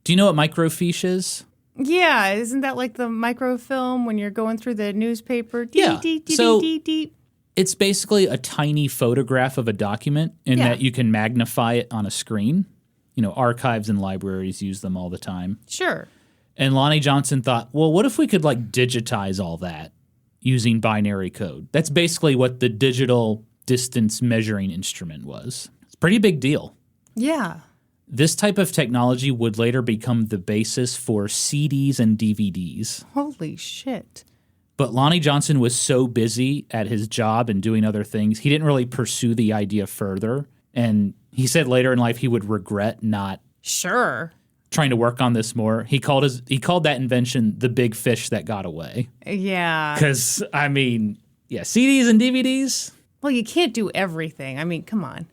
Do you know what microfiche is?
Yeah. Isn't that like the microfilm when you're going through the newspaper?
Yeah. So
deep.
it's basically a tiny photograph of a document in that you can magnify it on a screen. You know, archives and libraries use them all the time.
Sure.
And Lonnie Johnson thought, well, what if we could, like, digitize all that using binary code? That's basically what the digital distance measuring instrument was. It's a pretty big deal.
Yeah.
This type of technology would later become the basis for CDs and DVDs.
Holy shit.
But Lonnie Johnson was so busy at his job and doing other things, he didn't really pursue the idea further. And he said later in life he would regret not trying to work on this more. He called that invention the big fish that got away.
Yeah.
Because, I mean, CDs and DVDs.
Well, you can't do everything. I mean, come on.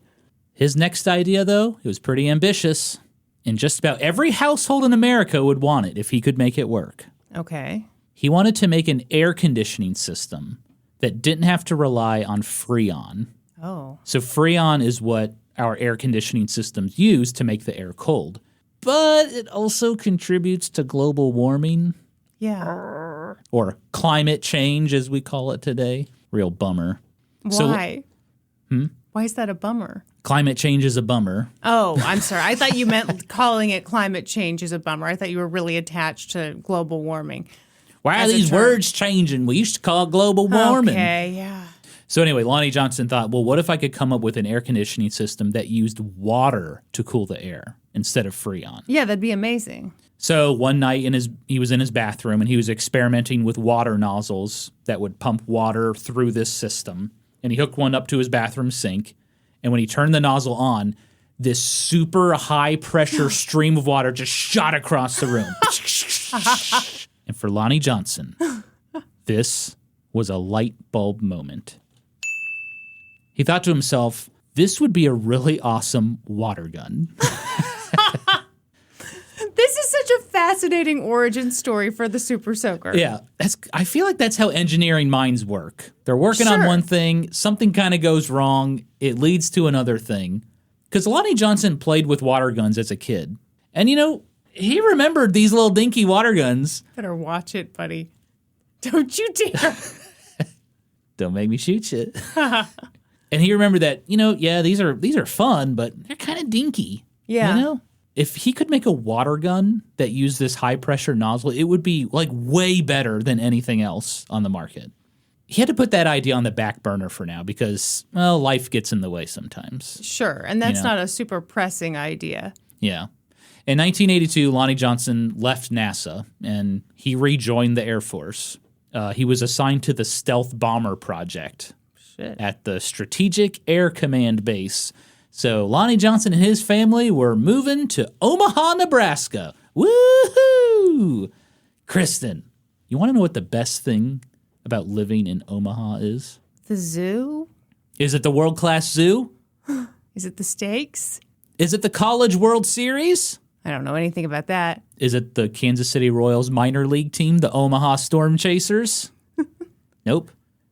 His next idea, though, it was pretty ambitious. And just about every household in America would want it if he could make it work.
Okay.
He wanted to make an air conditioning system that didn't have to rely on Freon.
Oh.
So Freon is what our air conditioning systems use to make the air cold. But it also contributes to global warming.
Yeah.
Or climate change, as we call it today. Real bummer.
Why? Why is that a bummer?
Climate change is a bummer.
Oh, I'm sorry. I thought you meant calling it climate change is a bummer. I thought you were really attached to global warming.
Why are these words changing? We used to call it global warming.
Okay, yeah.
So anyway, Lonnie Johnson thought, well, what if I could come up with an air conditioning system that used water to cool the air instead of Freon?
Yeah, that'd be amazing.
So one night he was in his bathroom and he was experimenting with water nozzles that would pump water through this system. And he hooked one up to his bathroom sink. And when he turned the nozzle on, this super high pressure stream of water just shot across the room. And for Lonnie Johnson, this was a light bulb moment. He thought to himself, this would be a really awesome water gun.
This is such a fascinating origin story for the Super Soaker.
Yeah, I feel like that's how engineering minds work. They're working on one thing, something kind of goes wrong, it leads to another thing. Because Lonnie Johnson played with water guns as a kid. And, you know, he remembered these little dinky water guns.
Better watch it, buddy. Don't you dare.
Don't make me shoot you. And he remembered that, you know, these are fun, but they're kind of dinky.
Yeah.
You know? If he could make a water gun that used this high-pressure nozzle, it would be, like, way better than anything else on the market. He had to put that idea on the back burner for now because, well, life gets in the way sometimes.
Sure, and that's not a super pressing idea.
Yeah. In 1982, Lonnie Johnson left NASA, and he rejoined the Air Force. He was assigned to the Stealth Bomber Project at the Strategic Air Command Base. So Lonnie Johnson and his family were moving to Omaha, Nebraska. Woohoo! Kristen, you want to know what the best thing about living in Omaha is?
The zoo?
Is it the world-class zoo?
Is it the steaks?
Is it the College World Series?
I don't know anything about that.
Is it the Kansas City Royals minor league team, the Omaha Storm Chasers? Nope.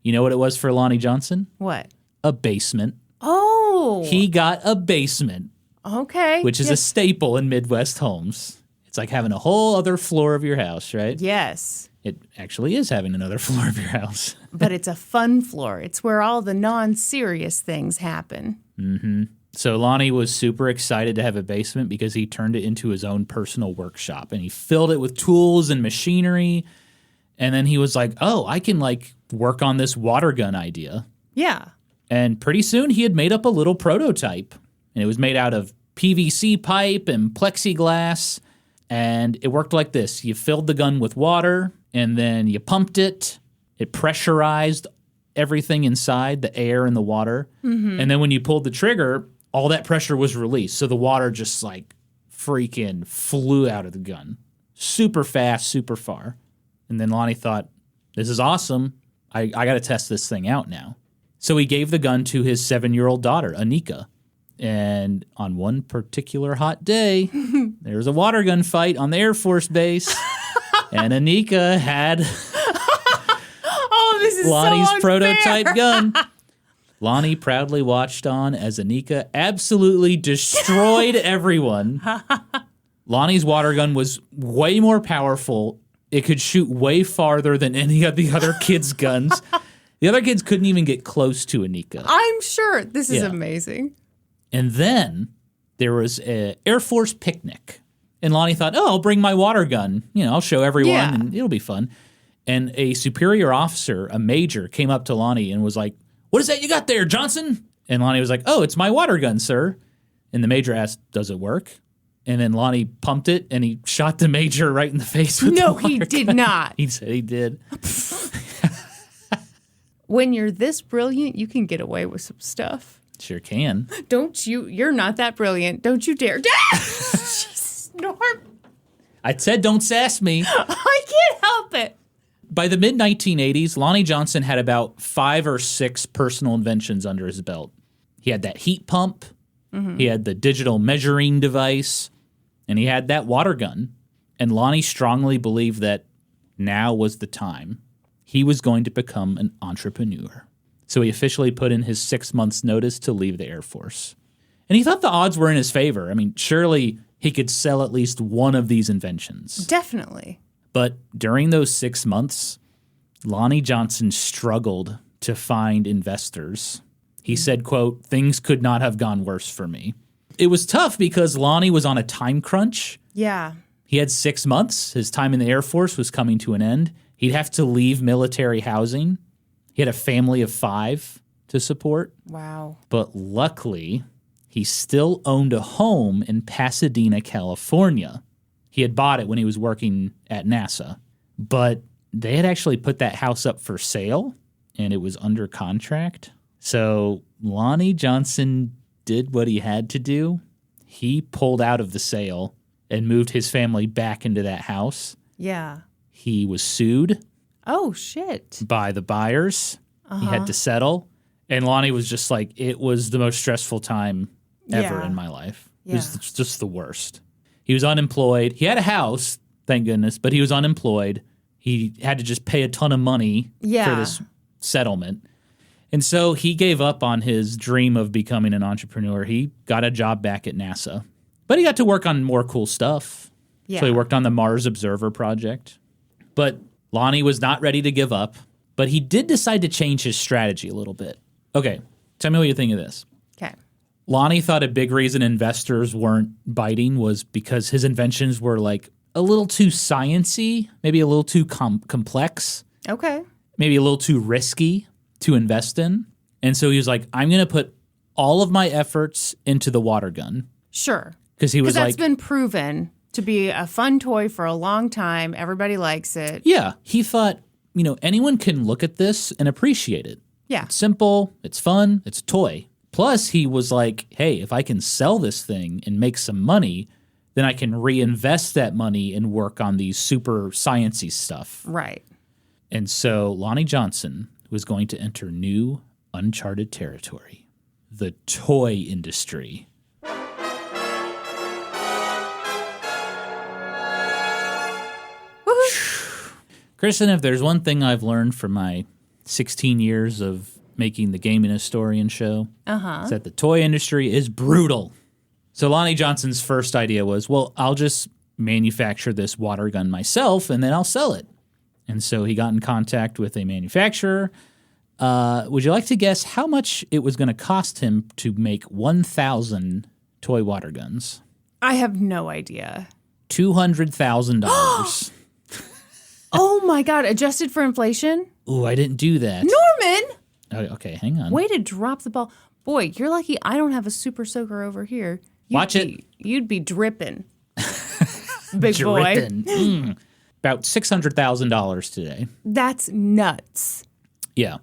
You know what it was for Lonnie Johnson?
What?
A basement.
Oh.
He got a basement.
Okay.
Which is a staple in Midwest homes. It's like having a whole other floor of your house, right?
Yes.
It actually is having another floor of your house.
But it's a fun floor. It's where all the non-serious things happen.
Mm-hmm. So Lonnie was super excited to have a basement because he turned it into his own personal workshop. And he filled it with tools and machinery. And then he was like, oh, I can like work on this water gun idea.
Yeah.
And pretty soon he had made up a little prototype. And it was made out of PVC pipe and plexiglass. And it worked like this. You filled the gun with water, and then you pumped it. It pressurized everything inside, the air and the water. Mm-hmm. And then when you pulled the trigger, all that pressure was released. So the water just like freaking flew out of the gun. Super fast, super far. And then Lonnie thought, this is awesome. I got to test this thing out now. So he gave the gun to his 7-year-old daughter, Anika. And on one particular hot day, there was a water gun fight on the Air Force Base. And Anika had Lonnie's prototype gun. Lonnie proudly watched on as Anika absolutely destroyed everyone. Lonnie's water gun was way more powerful. It could shoot way farther than any of the other kids' guns. The other kids couldn't even get close to Anika.
I'm sure. This is amazing.
And then there was an Air Force picnic. And Lonnie thought, oh, I'll bring my water gun. You know, I'll show everyone and it'll be fun. And a superior officer, a major, came up to Lonnie and was like, what is that you got there, Johnson? And Lonnie was like, oh, it's my water gun, sir. And the major asked, does it work? And then Lonnie pumped it and he shot the major right in the face with the water gun. No, he did
not.
He said he did.
When you're this brilliant, you can get away with some stuff.
Sure can.
Don't you? You're not that brilliant. Don't you dare. Jesus, Norm.
I said don't sass me.
I can't help it.
By the mid-1980s, Lonnie Johnson had about 5 or 6 personal inventions under his belt. He had that heat pump. Mm-hmm. He had the digital measuring device. And he had that water gun. And Lonnie strongly believed that now was the time. He was going to become an entrepreneur. So he officially put in his 6 months' notice to leave the Air Force. And he thought the odds were in his favor. I mean, surely he could sell at least one of these inventions.
Definitely.
But during those 6 months, Lonnie Johnson struggled to find investors. He said, quote, things could not have gone worse for me. It was tough because Lonnie was on a time crunch.
Yeah.
He had 6 months. His time in the Air Force was coming to an end. He'd have to leave military housing. He had a family of 5 to support.
Wow.
But luckily, he still owned a home in Pasadena, California. He had bought it when he was working at NASA. But they had actually put that house up for sale, and it was under contract. So Lonnie Johnson did what he had to do. He pulled out of the sale and moved his family back into that house.
Yeah.
He was sued.
Oh, shit.
By the buyers. He had to settle. And Lonnie was just like, it was the most stressful time ever in my life. It was just the worst. He was unemployed. He had a house, thank goodness, but he was unemployed. He had to just pay a ton of money for this settlement. And so he gave up on his dream of becoming an entrepreneur. He got a job back at NASA. But he got to work on more cool stuff. Yeah. So he worked on the Mars Observer project. But Lonnie was not ready to give up, but he did decide to change his strategy a little bit. Okay, tell me what you think of this.
Okay.
Lonnie thought a big reason investors weren't biting was because his inventions were like a little too science-y, maybe a little too complex.
Okay.
Maybe a little too risky to invest in. And so he was like, I'm going to put all of my efforts into the water gun.
Sure.
Because he was like...
Because that's been proven to be a fun toy for a long time. Everybody likes it.
Yeah. He thought, you know, anyone can look at this and appreciate it.
Yeah.
It's simple. It's fun. It's a toy. Plus, he was like, hey, if I can sell this thing and make some money, then I can reinvest that money and work on these super science-y stuff.
Right.
And so Lonnie Johnson was going to enter new, uncharted territory, the toy industry. Kristen, if there's one thing I've learned from my 16 years of making the gaming historian show is that the toy industry is brutal. So Lonnie Johnson's first idea was, well, I'll just manufacture this water gun myself and then I'll sell it. And so he got in contact with a manufacturer. Would you like to guess how much it was going to cost him to make 1,000 toy water guns?
I have no idea.
$200,000.
Oh my God, adjusted for inflation?
Ooh, I didn't do that.
Norman!
Oh, okay, hang on.
Way to drop the ball. Boy, you're lucky I don't have a super soaker over here.
Watch it.
You'd be dripping. Big
Dripping.
boy.
About $600,000 today.
That's nuts.
Yeah.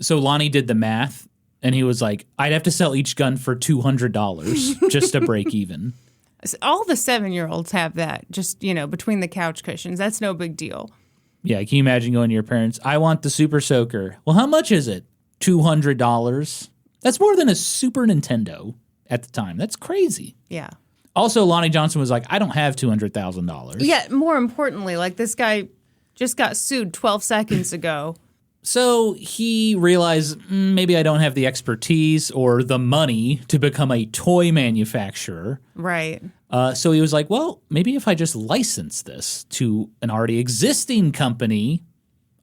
So Lonnie did the math, and he was like, I'd have to sell each gun for $200 just to break even.
All the 7-year-olds have that, just, between the couch cushions. That's no big deal.
Yeah, can you imagine going to your parents, I want the Super Soaker. Well, how much is it? $200. That's more than a Super Nintendo at the time. That's crazy.
Yeah.
Also, Lonnie Johnson was like, I don't have $200,000.
Yeah, more importantly, like this guy just got sued 12 seconds ago.
So he realized maybe I don't have the expertise or the money to become a toy manufacturer.
Right.
So he was like, well, maybe if I just license this to an already existing company,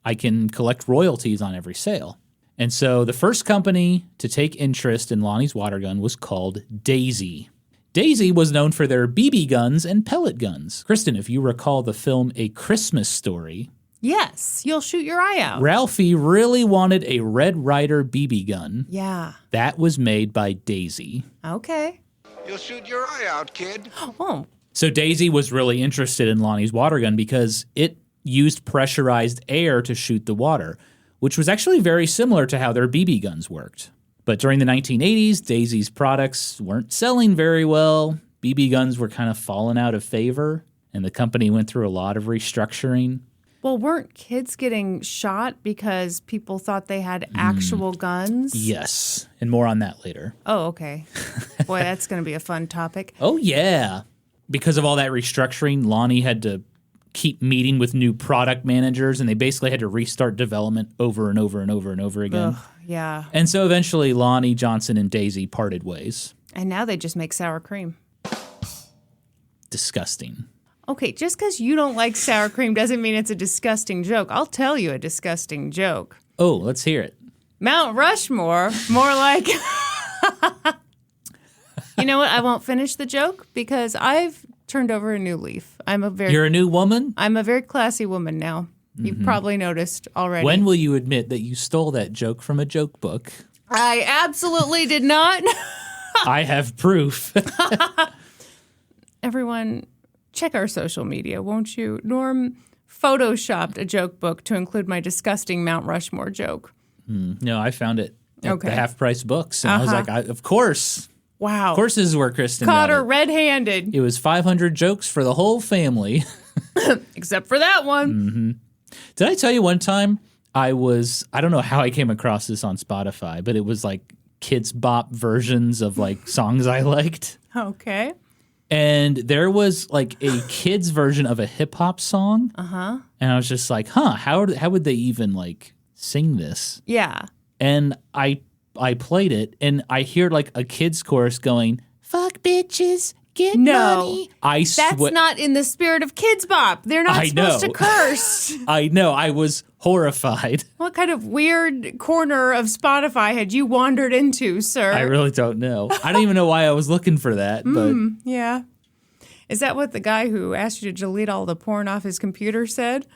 I can collect royalties on every sale. And so the first company to take interest in Lonnie's water gun was called Daisy. Daisy was known for their BB guns and pellet guns. Kristen, if you recall the film A Christmas Story,
yes, you'll shoot your eye out.
Ralphie really wanted a Red Ryder BB gun.
Yeah.
That was made by Daisy.
Okay.
You'll shoot your eye out, kid.
Oh.
So Daisy was really interested in Lonnie's water gun because it used pressurized air to shoot the water, which was actually very similar to how their BB guns worked. But during the 1980s, Daisy's products weren't selling very well. BB guns were kind of falling out of favor, and the company went through a lot of restructuring.
Well, weren't kids getting shot because people thought they had actual guns?
Yes, and more on that later.
Oh, okay. Boy, that's going to be a fun topic.
Oh, yeah. Because of all that restructuring, Lonnie had to keep meeting with new product managers, and they basically had to restart development over and over and over and over again.
Ugh, yeah.
And so eventually Lonnie Johnson and Daisy parted ways.
And now they just make sour cream.
Disgusting.
Okay, just because you don't like sour cream doesn't mean it's a disgusting joke. I'll tell you a disgusting joke.
Oh, let's hear it.
Mount Rushmore, more like... You know what? I won't finish the joke because I've turned over a new leaf.
You're a new woman?
I'm a very classy woman now. You've probably noticed already.
When will you admit that you stole that joke from a joke book?
I absolutely did not.
I have proof.
Everyone, check our social media, won't you? Norm photoshopped a joke book to include my disgusting Mount Rushmore joke.
No, I found it at the
Okay.
half-price books, and I was like, of course.
Wow.
Of course this is where Kristen
Caught
got
her
it.
red-handed.
It was 500 jokes for the whole family.
Except for that one.
Did I tell you one time I don't know how I came across this on Spotify, but it was like Kids Bop versions of like songs I liked.
Okay.
And there was like a kids version of a hip hop song.
Uh-huh.
And I was just like, how would they even like sing this?
Yeah.
And I played it and I hear like a kid's chorus going, fuck bitches, get money.
That's not in the spirit of Kids Bop. They're not supposed to curse.
I know. I was horrified.
What kind of weird corner of Spotify had you wandered into, sir?
I really don't know. I don't even know why I was looking for that, but
Yeah. Is that what the guy who asked you to delete all the porn off his computer said?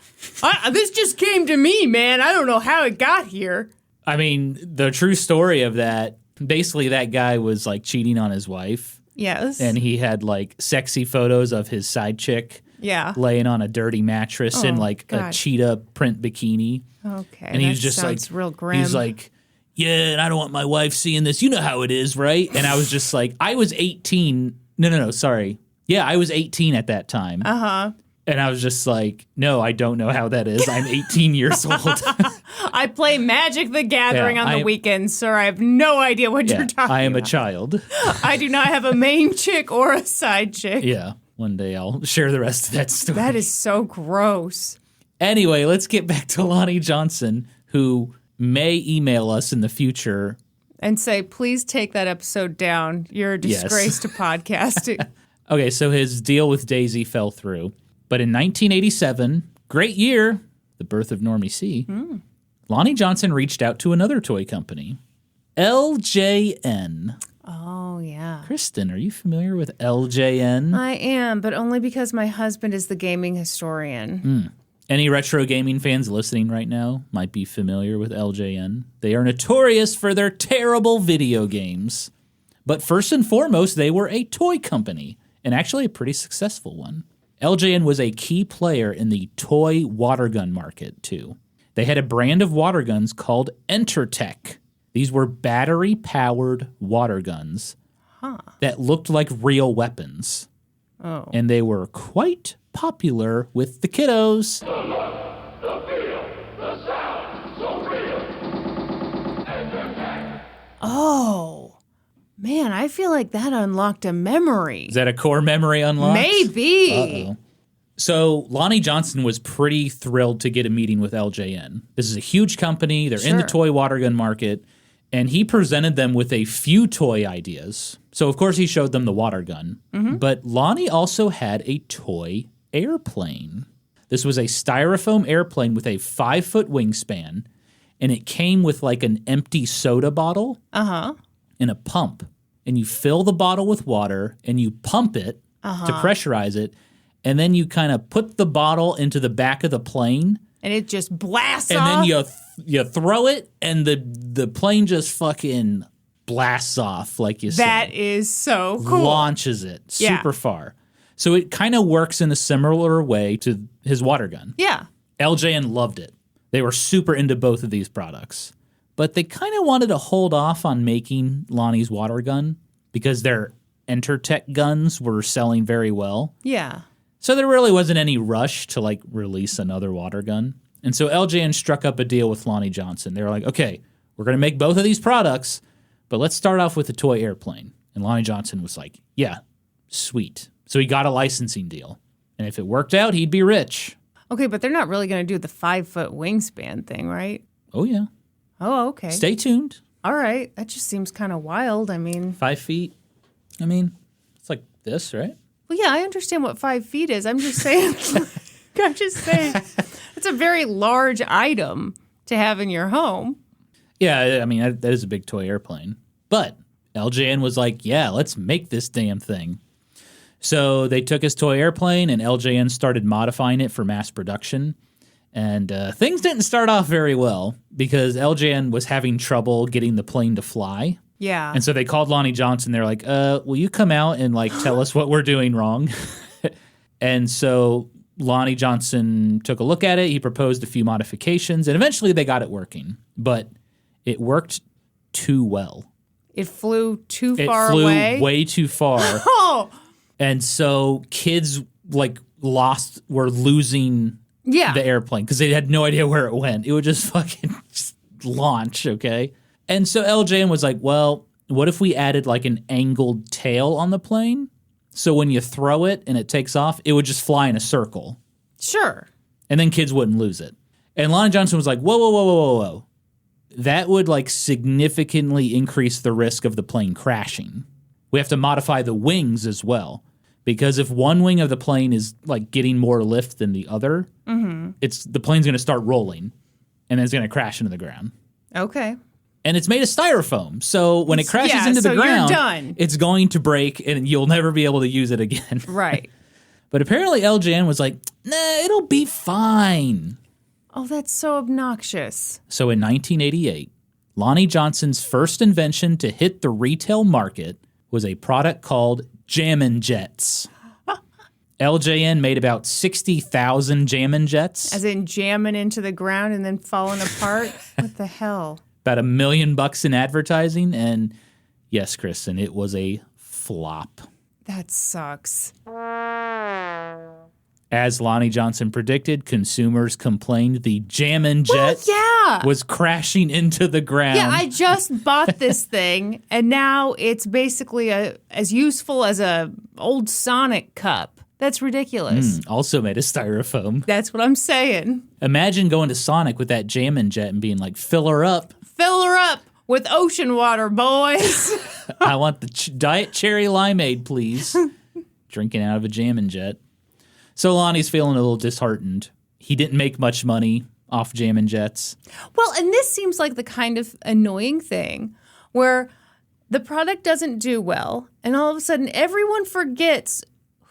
This just came to me, man. I don't know how it got here.
I mean, the true story of that, basically that guy was like cheating on his wife.
Yes.
And he had like sexy photos of his side chick laying on a dirty mattress in like a cheetah print bikini.
Okay.
And he was just like,
real grim.
He was like, yeah, and I don't want my wife seeing this. You know how it is, right? And I was just like, I was 18. No, sorry. Yeah, I was 18 at that time.
Uh-huh.
And I was just like, no, I don't know how that is. I'm 18 years old.
I play Magic the Gathering on the weekends, sir. I have no idea what you're talking about.
I am a child.
I do not have a main chick or a side chick.
Yeah. One day I'll share the rest of that story.
That is so gross.
Anyway, let's get back to Lonnie Johnson, who may email us in the future.
And say, please take that episode down. You're a disgrace to podcasting.
Okay, so his deal with Daisy fell through. But in 1987, great year, the birth of Normie C., Lonnie Johnson reached out to another toy company, LJN.
Oh, yeah.
Kristen, are you familiar with LJN?
I am, but only because my husband is the gaming historian.
Any retro gaming fans listening right now might be familiar with LJN. They are notorious for their terrible video games. But first and foremost, they were a toy company, and actually a pretty successful one. LJN was a key player in the toy water gun market, too. They had a brand of water guns called Entertech. These were battery-powered water guns that looked like real weapons.
Oh.
And they were quite popular with the kiddos.
The look, the feel, the sound, so real. Entertech.
Oh. Man, I feel like that unlocked a memory.
Is that a core memory unlocked?
Maybe.
Uh-oh. So Lonnie Johnson was pretty thrilled to get a meeting with LJN. This is a huge company. They're in the toy water gun market. And he presented them with a few toy ideas. So, of course, he showed them the water gun. But Lonnie also had a toy airplane. This was a styrofoam airplane with a 5-foot wingspan. And it came with like an empty soda bottle and a pump. And you fill the bottle with water and you pump it to pressurize it. And then you kind of put the bottle into the back of the plane.
And it just blasts off.
And then you throw it, and the plane just fucking blasts off, like you said.
That is so cool.
Launches it super far. So it kind of works in a similar way to his water gun.
Yeah.
LJN loved it. They were super into both of these products. But they kind of wanted to hold off on making Lonnie's water gun because their Entertech guns were selling very well.
Yeah.
So there really wasn't any rush to like release another water gun. And so LJN struck up a deal with Lonnie Johnson. They were like, okay, we're going to make both of these products, but let's start off with the toy airplane. And Lonnie Johnson was like, yeah, sweet. So he got a licensing deal. And if it worked out, he'd be rich.
Okay, but they're not really going to do the 5-foot wingspan thing, right?
Oh, yeah.
Oh, okay.
Stay tuned.
All right. That just seems kind of wild. I mean,
5 feet. I mean, it's like this, right?
well, yeah, I understand what 5 feet is. I'm just saying, it's a very large item to have in your home.
Yeah, I mean, that is a big toy airplane. But LJN was like, yeah, let's make this damn thing. So they took his toy airplane and LJN started modifying it for mass production. And things didn't start off very well because LJN was having trouble getting the plane to fly.
Yeah.
And so they called Lonnie Johnson. They're like, will you come out and like tell us what we're doing wrong? And so Lonnie Johnson took a look at it. He proposed a few modifications, and eventually they got it working. But it worked too well.
It flew too
far
away?
It flew way too far.
Oh!
And so kids like were losing the airplane because they had no idea where it went. It would just fucking just launch, okay? And so LJN was like, well, what if we added like an angled tail on the plane? So when you throw it and it takes off, it would just fly in a circle.
Sure.
And then kids wouldn't lose it. And Lonnie Johnson was like, whoa. That would like significantly increase the risk of the plane crashing. We have to modify the wings as well. Because if one wing of the plane is like getting more lift than the other, the plane's going to start rolling and then it's going to crash into the ground.
Okay.
And it's made of styrofoam. So when it crashes into the ground,
you're done.
It's going to break and you'll never be able to use it again.
Right.
But apparently LJN was like, nah, it'll be fine.
Oh, that's so obnoxious.
So in 1988, Lonnie Johnson's first invention to hit the retail market was a product called Jammin' Jets. LJN made about 60,000 Jammin' Jets.
As in jamming into the ground and then falling apart? What the hell?
About $1 million in advertising, and yes, Kristen, it was a flop.
That sucks.
As Lonnie Johnson predicted, consumers complained the Jammin' Jet was crashing into the ground.
Yeah, I just bought this thing, and now it's basically as useful as a old Sonic cup. That's ridiculous.
Also made of styrofoam.
That's what I'm saying.
Imagine going to Sonic with that Jammin' Jet and being like, fill her up.
Fill her up with ocean water, boys.
I want the Diet Cherry Limeade, please. Drinking out of a Jammin' Jet. So Lonnie's feeling a little disheartened. He didn't make much money off Jammin' Jets.
Well, and this seems like the kind of annoying thing where the product doesn't do well, and all of a sudden everyone forgets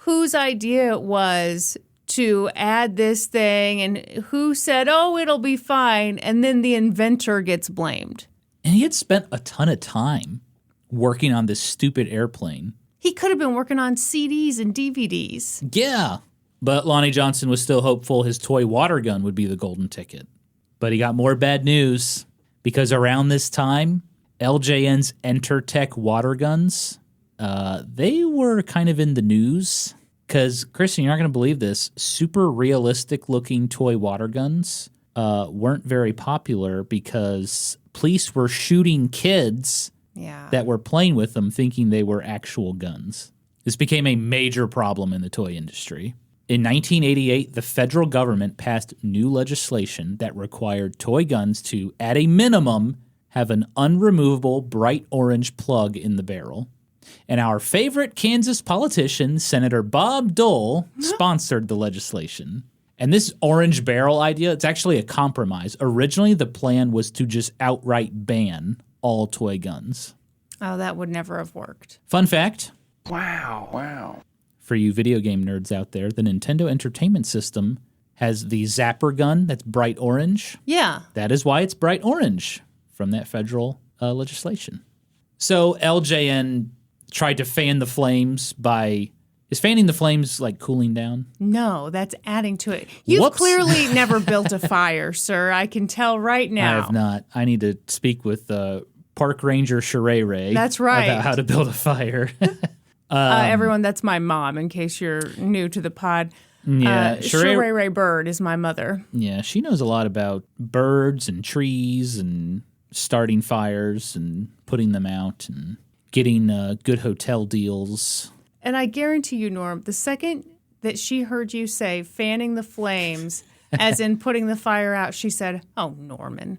whose idea it was to add this thing and who said, oh, it'll be fine, and then the inventor gets blamed.
And he had spent a ton of time working on this stupid airplane.
He could have been working on CDs and DVDs.
Yeah, but Lonnie Johnson was still hopeful his toy water gun would be the golden ticket. But he got more bad news, because around this time, LJN's Entertech water guns, they were kind of in the news. Because, Kristen, you're not going to believe this, super realistic-looking toy water guns weren't very popular because police were shooting kids that were playing with them thinking they were actual guns. This became a major problem in the toy industry. In 1988, the federal government passed new legislation that required toy guns to, at a minimum, have an unremovable bright orange plug in the barrel. And our favorite Kansas politician, Senator Bob Dole, sponsored the legislation. And this orange barrel idea, it's actually a compromise. Originally, the plan was to just outright ban all toy guns.
Oh, that would never have worked.
Fun fact.
Wow.
For you video game nerds out there, the Nintendo Entertainment System has the Zapper gun that's bright orange.
Yeah.
That is why it's bright orange from that federal legislation. So LJN tried to fan the flames by... Is fanning the flames like cooling down?
No, that's adding to it. You've clearly never built a fire, sir. I can tell right now.
I have not. I need to speak with Park Ranger Sheree.
That's right.
About how to build a fire.
Everyone, that's my mom, in case you're new to the pod.
Yeah,
Sheree Bird is my mother.
Yeah, she knows a lot about birds and trees and starting fires and putting them out and getting good hotel deals.
And I guarantee you, Norm, the second that she heard you say fanning the flames, as in putting the fire out, she said, oh, Norman.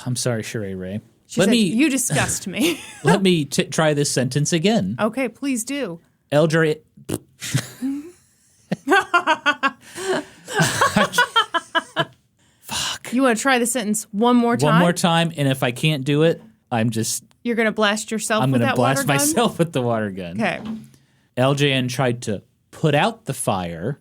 I'm sorry, Sheree.
She said, you disgust me.
Let me try this sentence again.
Okay, please do.
Fuck.
You want to try the sentence one more time?
One more time, and if I can't do it,
You're going to blast yourself with that water gun?
I'm going to blast myself with the water gun.
Okay.
LJN tried to put out the fire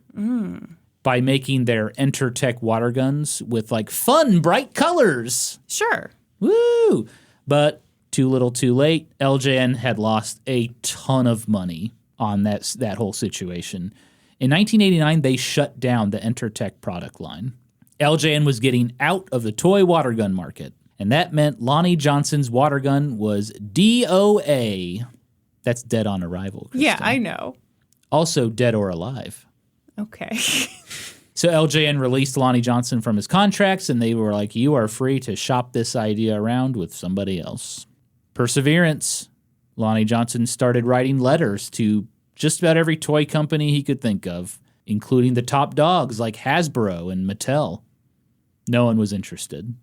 by making their Entertech water guns with like fun, bright colors.
Sure.
Woo! But too little too late. LJN had lost a ton of money on that whole situation. In 1989, they shut down the Entertech product line. LJN was getting out of the toy water gun market, and that meant Lonnie Johnson's water gun was DOA. That's dead on arrival, Kristen.
Yeah, I know.
Also dead or alive.
Okay.
So LJN released Lonnie Johnson from his contracts, and they were like, you are free to shop this idea around with somebody else. Perseverance. Lonnie Johnson started writing letters to just about every toy company he could think of, including the top dogs like Hasbro and Mattel. No one was interested.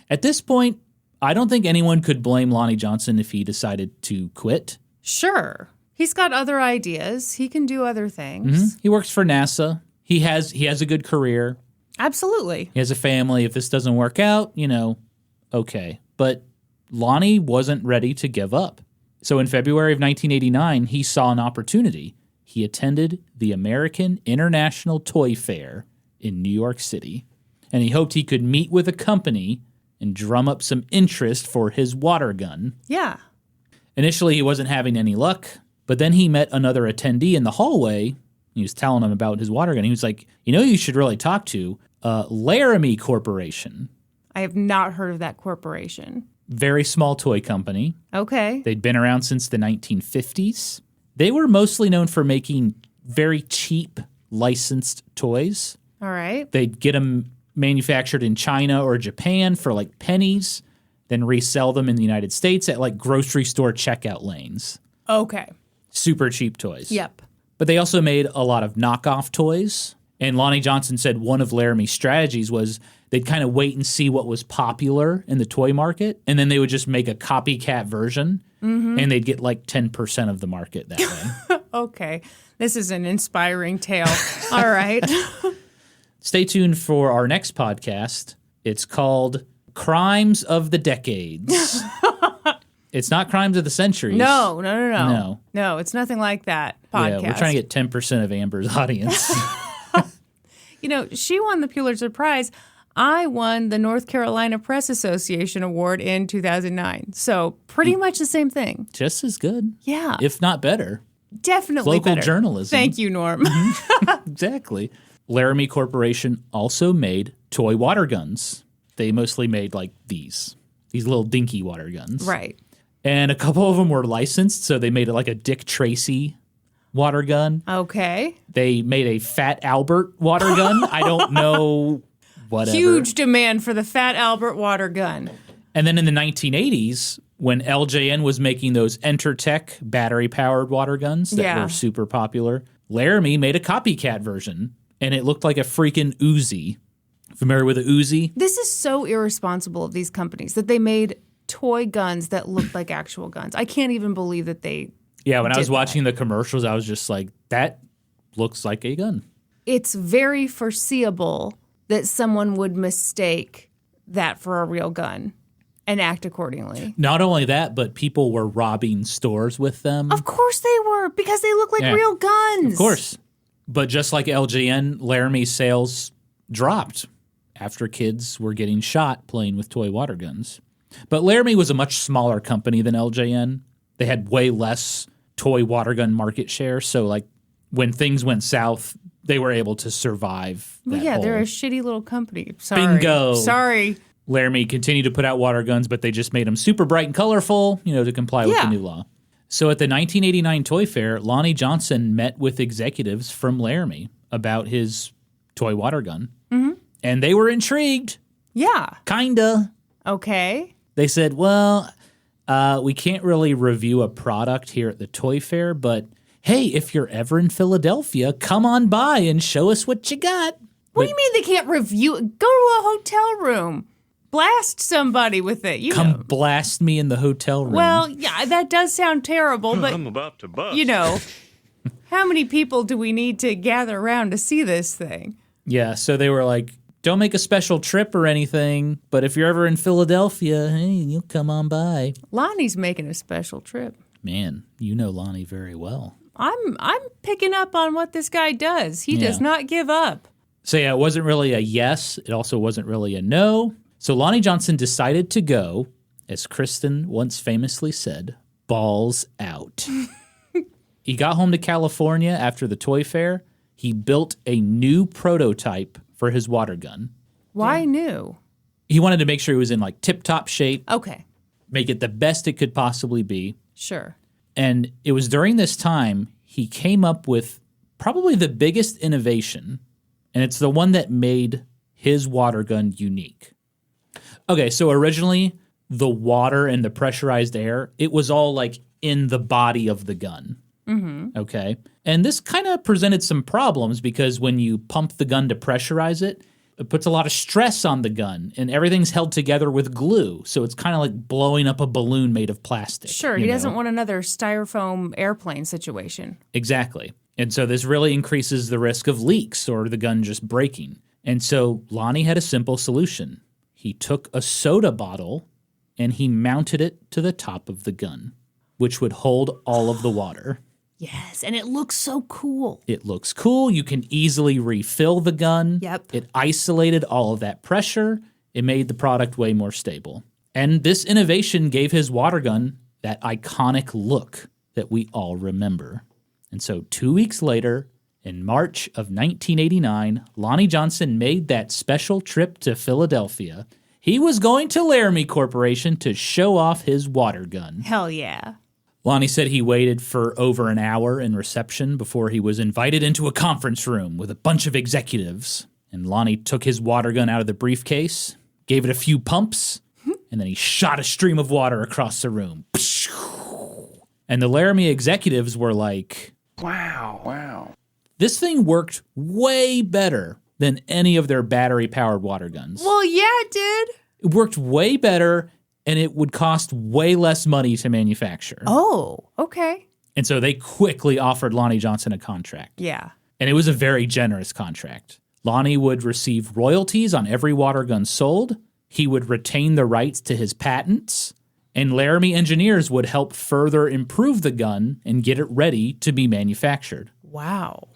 At this point, I don't think anyone could blame Lonnie Johnson if he decided to quit.
Sure. He's got other ideas. He can do other things.
Mm-hmm. He works for NASA. He has a good career.
Absolutely.
He has a family. If this doesn't work out, okay. But Lonnie wasn't ready to give up. So in February of 1989, he saw an opportunity. He attended the American International Toy Fair in New York City, and he hoped he could meet with a company and drum up some interest for his water gun.
Yeah.
Initially, he wasn't having any luck, but then he met another attendee in the hallway. He was telling him about his water gun. He was like, you should really talk to Larami Corporation.
I have not heard of that corporation.
Very small toy company.
Okay.
They'd been around since the 1950s. They were mostly known for making very cheap licensed toys.
All right.
They'd get them manufactured in China or Japan for like pennies, then resell them in the United States at like grocery store checkout lanes.
Okay.
Super cheap toys.
Yep.
But they also made a lot of knockoff toys. And Lonnie Johnson said one of Laramie's strategies was they'd kind of wait and see what was popular in the toy market, and then they would just make a copycat version, and they'd get like 10% of the market that way.
Okay. This is an inspiring tale. All right.
Stay tuned for our next podcast. It's called Crimes of the Decades. It's not Crimes of the Centuries.
No, it's nothing like that podcast.
Yeah, we're trying to get 10% of Amber's audience.
She won the Pulitzer Prize. I won the North Carolina Press Association Award in 2009. So pretty much the same thing.
Just as good.
Yeah.
If not better.
Definitely
Local
better.
journalism.
Thank you, Norm.
Exactly. Laramie Corporation also made toy water guns. They mostly made like these little dinky water guns.
Right.
And a couple of them were licensed, so they made it like a Dick Tracy water gun.
Okay.
They made a Fat Albert water gun. I don't know, whatever.
Huge demand for the Fat Albert water gun.
And then in the 1980s, when LJN was making those Entertech battery-powered water guns that were super popular, Laramie made a copycat version, and it looked like a freaking Uzi. Familiar with a Uzi?
This is so irresponsible of these companies that they made toy guns that looked like actual guns. I can't even believe that they
when I was watching the commercials, I was just like, that looks like a gun.
It's very foreseeable that someone would mistake that for a real gun and act accordingly.
Not only that, but people were robbing stores with them.
Of course they were, because they look like real guns.
Of course. But just like LJN, Laramie's sales dropped after kids were getting shot playing with toy water guns. But Laramie was a much smaller company than LJN. They had way less toy water gun market share. So, like, when things went south, they were able to survive that
they're a
whole
shitty little company. Sorry.
bingo.
Sorry.
Laramie continued to put out water guns, but they just made them super bright and colorful, to comply with the new law. So at the 1989 Toy Fair, Lonnie Johnson met with executives from Laramie about his toy water gun. Mm-hmm. And they were intrigued.
Yeah.
Kinda.
Okay.
They said, well, we can't really review a product here at the Toy Fair, but hey, if you're ever in Philadelphia, come on by and show us what you got.
What do you mean they can't review it? Go to a hotel room. Blast somebody with it.
Come blast me in the hotel room.
Well, yeah, that does sound terrible, but
I'm about to bust.
How many people do we need to gather around to see this thing?
Yeah, so they were like, don't make a special trip or anything, but if you're ever in Philadelphia, hey, you'll come on by.
Lonnie's making a special trip.
Man, you know Lonnie very well.
I'm picking up on what this guy does. He does not give up.
So yeah, it wasn't really a yes. It also wasn't really a no. So Lonnie Johnson decided to go, as Kristen once famously said, balls out. He got home to California after the toy fair. He built a new prototype for his water gun.
Why new?
He wanted to make sure it was in like tip-top shape.
Okay.
Make it the best it could possibly be.
Sure.
And it was during this time he came up with probably the biggest innovation, and it's the one that made his water gun unique. Okay, so originally the water and the pressurized air, it was all like in the body of the gun. Mm-hmm. Okay. And this kind of presented some problems because when you pump the gun to pressurize it, it puts a lot of stress on the gun and everything's held together with glue. So it's kind of like blowing up a balloon made of plastic.
Sure. He doesn't want another styrofoam airplane situation.
Exactly. And so this really increases the risk of leaks or the gun just breaking. And so Lonnie had a simple solution. He took a soda bottle and he mounted it to the top of the gun, which would hold all of the water.
Yes, and it looks so cool.
It looks cool. You can easily refill the gun.
Yep.
It isolated all of that pressure. It made the product way more stable. And this innovation gave his water gun that iconic look that we all remember. And so 2 weeks later, in March of 1989, Lonnie Johnson made that special trip to Philadelphia. He was going to Laramie Corporation to show off his water gun.
Hell yeah.
Lonnie said he waited for over an hour in reception before he was invited into a conference room with a bunch of executives. And Lonnie took his water gun out of the briefcase, gave it a few pumps, and then he shot a stream of water across the room. And the Laramie executives were like,
Wow.
This thing worked way better than any of their battery-powered water guns.
Well, yeah, it did.
It worked way better, and it would cost way less money to manufacture.
Oh, okay.
And so they quickly offered Lonnie Johnson a contract.
Yeah.
And it was a very generous contract. Lonnie would receive royalties on every water gun sold. He would retain the rights to his patents. And Larami engineers would help further improve the gun and get it ready to be manufactured.
Wow.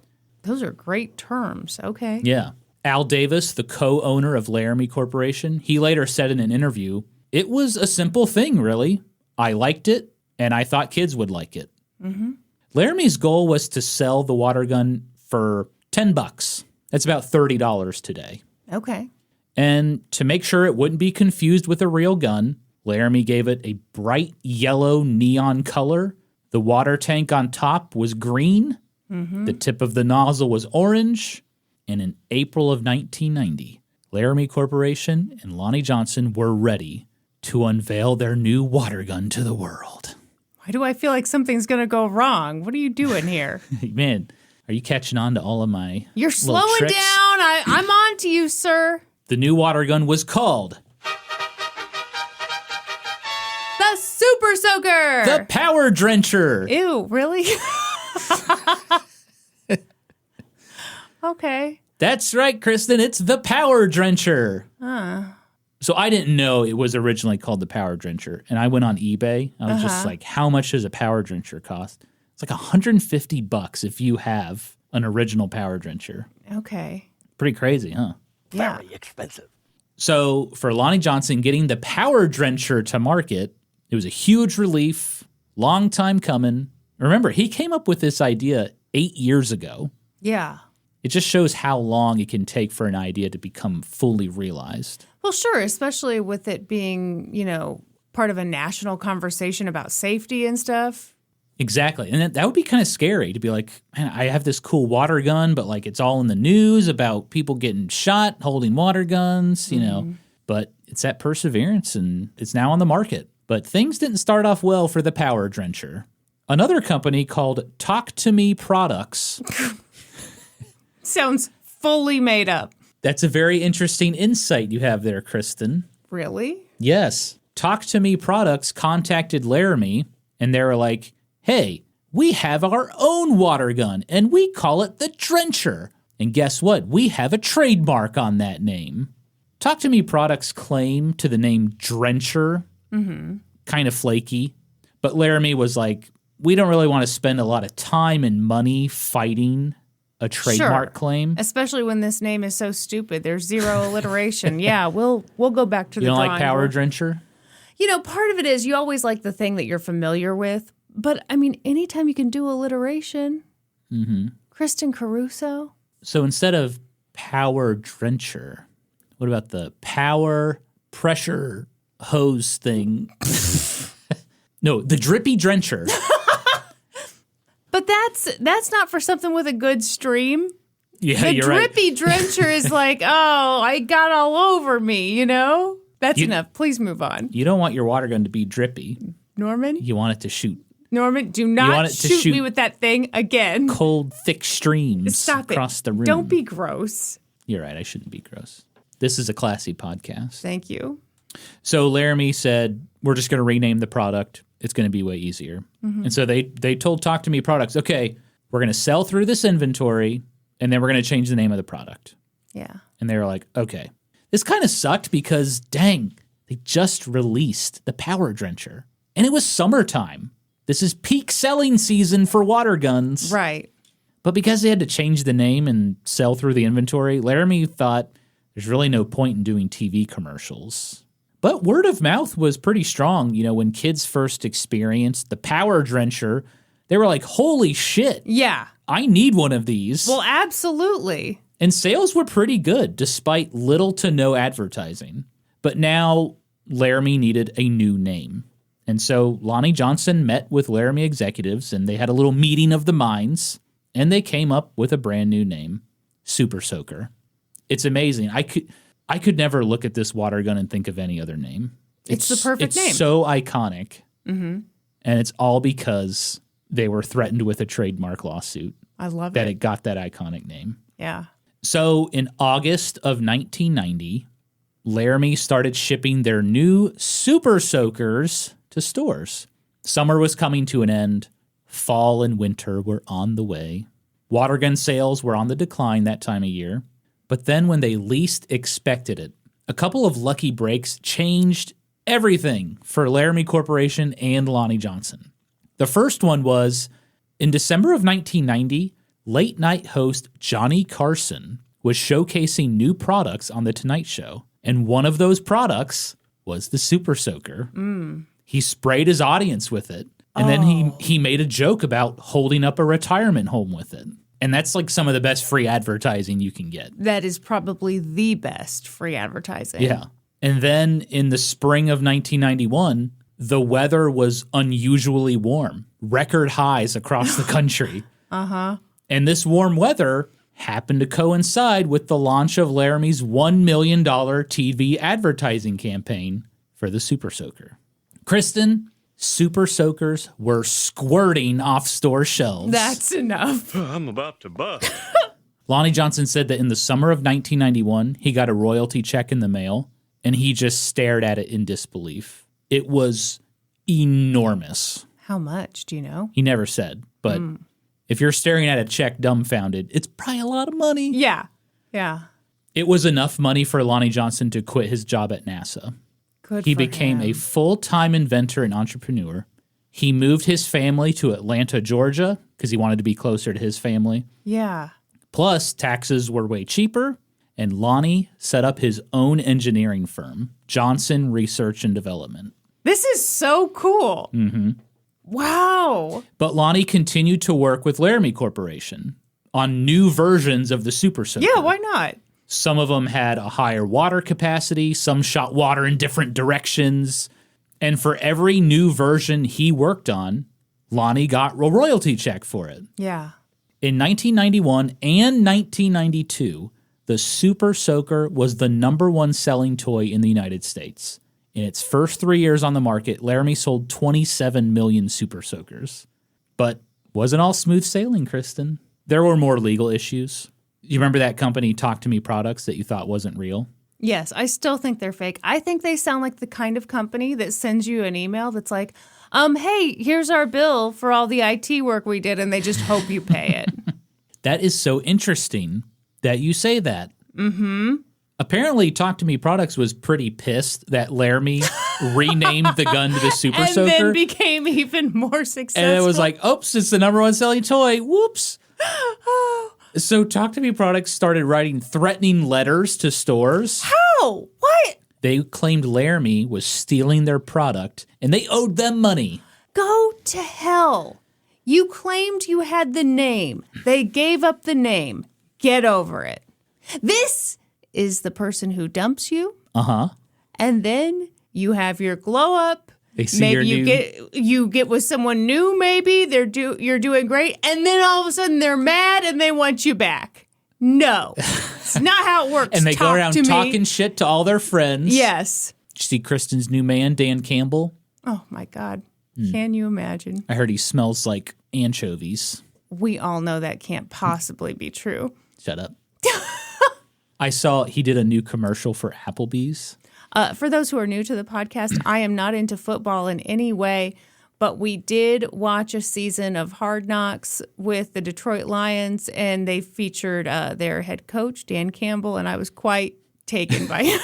Those are great terms. Okay.
Yeah. Al Davis, the co-owner of Larami Corporation, he later said in an interview, "It was a simple thing, really. I liked it, and I thought kids would like it." Mm-hmm. Larami's goal was to sell the water gun for $10. That's about $30 today.
Okay.
And to make sure it wouldn't be confused with a real gun, Larami gave it a bright yellow neon color. The water tank on top was green. Mm-hmm. The tip of the nozzle was orange. And in April of 1990, Larami Corporation and Lonnie Johnson were ready to unveil their new water gun to the world.
Why do I feel like something's going to go wrong? What are you doing here?
Man, are you catching on to all of my
You're
little
slowing
tricks?
down. I'm on to you, sir.
The new water gun was called
The Super Soaker.
the Power Drencher.
Ew, really? Okay.
That's right, Kristen. It's the Power Drencher. So I didn't know it was originally called the Power Drencher. And I went on eBay. I was just like, how much does a Power Drencher cost? It's like $150 if you have an original Power Drencher.
Okay.
Pretty crazy, huh?
Yeah.
Expensive.
So for Lonnie Johnson getting the Power Drencher to market, it was a huge relief, long time coming. Remember, he came up with this idea 8 years ago.
Yeah.
It just shows how long it can take for an idea to become fully realized.
Well, sure, especially with it being, part of a national conversation about safety and stuff.
Exactly. And that would be kind of scary to be like, man, I have this cool water gun, but like it's all in the news about people getting shot holding water guns, But it's that perseverance and it's now on the market. But things didn't start off well for the Power Drencher. Another company called Talk to Me Products.
Sounds fully made up.
That's a very interesting insight you have there, Kristen.
Really?
Yes. Talk to Me Products contacted Larami, and they were like, hey, we have our own water gun, and we call it the Drencher. And guess what? We have a trademark on that name. Talk to Me Products' claim to the name Drencher, kind of flaky, but Larami was like, we don't really want to spend a lot of time and money fighting a trademark claim.
Especially when this name is so stupid. There's zero alliteration. Yeah, we'll go back to the
You don't
drawing
like Power
board.
Drencher?
Part of it is you always like the thing that you're familiar with. But, anytime you can do alliteration. Mm-hmm. Kristen Caruso.
So instead of Power Drencher, what about the Power Pressure Hose thing? No, the Drippy Drencher.
But that's not for something with a good stream.
Yeah,
The
you're right.
drippy drencher is like, oh, I got all over me, That's enough. Please move on.
You don't want your water gun to be drippy.
Norman?
You want it to shoot
Norman, do
want
not
it to
shoot me
shoot
with that thing again.
cold, thick streams
Stop
across
it.
the room.
Don't be gross.
You're right. I shouldn't be gross. This is a classy podcast.
Thank you.
So Larami said, we're just going to rename the product. It's going to be way easier. Mm-hmm. And so they told Talk to Me Products, okay, we're going to sell through this inventory, and then we're going to change the name of the product.
Yeah.
And they were like, okay. This kind of sucked because, dang, they just released the Power Drencher. And it was summertime. This is peak selling season for water guns.
Right.
But because they had to change the name and sell through the inventory, Larami thought there's really no point in doing TV commercials. But word of mouth was pretty strong. When kids first experienced the Power Drencher, they were like, holy shit.
Yeah.
I need one of these.
Well, absolutely.
And sales were pretty good, despite little to no advertising. But now Larami needed a new name. And so Lonnie Johnson met with Larami executives, and they had a little meeting of the minds, and they came up with a brand new name, Super Soaker. It's amazing. I could never look at this water gun and think of any other name.
It's the perfect name.
It's so iconic. Mm-hmm. And it's all because they were threatened with a trademark lawsuit.
I love
that
it.
it got that iconic name.
Yeah.
So in August of 1990, Larami started shipping their new Super Soakers to stores. Summer was coming to an end. Fall and winter were on the way. Water gun sales were on the decline that time of year. But then when they least expected it, a couple of lucky breaks changed everything for Larami Corporation and Lonnie Johnson. The first one was in December of 1990, late night host Johnny Carson was showcasing new products on The Tonight Show. And one of those products was the Super Soaker. He sprayed his audience with it. And then he made a joke about holding up a retirement home with it. And that's like some of the best free advertising you can get.
That is probably the best free advertising.
Yeah. And then in the spring of 1991, the weather was unusually warm, record highs across the country. And this warm weather happened to coincide with the launch of Larami's $1 million TV advertising campaign for the Super Soaker. Kristen, Super Soakers were squirting off store shelves.
That's enough.
I'm about to bust.
Lonnie Johnson said that in the summer of 1991, he got a royalty check in the mail, and he just stared at it in disbelief. It was enormous.
How much, do you know?
He never said, but if you're staring at a check dumbfounded, it's probably a lot of money.
Yeah. Yeah.
It was enough money for Lonnie Johnson to quit his job at NASA.
Good
He
for
became
him.
a full-time inventor and entrepreneur. He moved his family to Atlanta, Georgia, because he wanted to be closer to his family.
Yeah.
Plus, taxes were way cheaper, and Lonnie set up his own engineering firm, Johnson Research and Development.
This is so cool. Wow.
But Lonnie continued to work with Larami Corporation on new versions of the Super Soaker.
Yeah, why not?
Some of them had a higher water capacity. Some shot water in different directions. And for every new version he worked on, Lonnie got a royalty check for it.
Yeah.
In 1991 and 1992, the Super Soaker was the #1 selling toy in the United States. In its first 3 years on the market, Larami sold 27 million Super Soakers. But wasn't all smooth sailing, Kristen. There were more legal issues. You remember that company, Talk to Me Products, that you thought wasn't real?
Yes, I still think they're fake. I think they sound like the kind of company that sends you an email that's like, hey, here's our bill for all the IT work we did, and they just hope you pay it.
That is so interesting that you say that. Apparently, Talk to Me Products was pretty pissed that Larami renamed the gun to the Super
and
Soaker.
then became even more successful.
And it was like, oops, it's the #1 selling toy. Whoops. So Talk to Me Products started writing threatening letters to stores.
How? What?
They claimed Larami was stealing their product, and they owed them money.
Go to hell. You claimed you had the name. They gave up the name. Get over it. This is the person who dumps you. And then you have your glow up.
They see
maybe
your
you get with someone new, maybe you're doing great, and then all of a sudden they're mad and they want you back. No. It's not how it works.
And they go
Talk
around
to me.
talking shit to all their friends.
Yes.
Did you see Kristen's new man, Dan Campbell?
Oh my God. Can you imagine?
I heard he smells like anchovies.
We all know that can't possibly be true.
Shut up. I saw he did a new commercial for Applebee's.
For those who are new to the podcast, I am not into football in any way, but we did watch a season of Hard Knocks with the Detroit Lions, and they featured their head coach, Dan Campbell, and I was quite taken by him.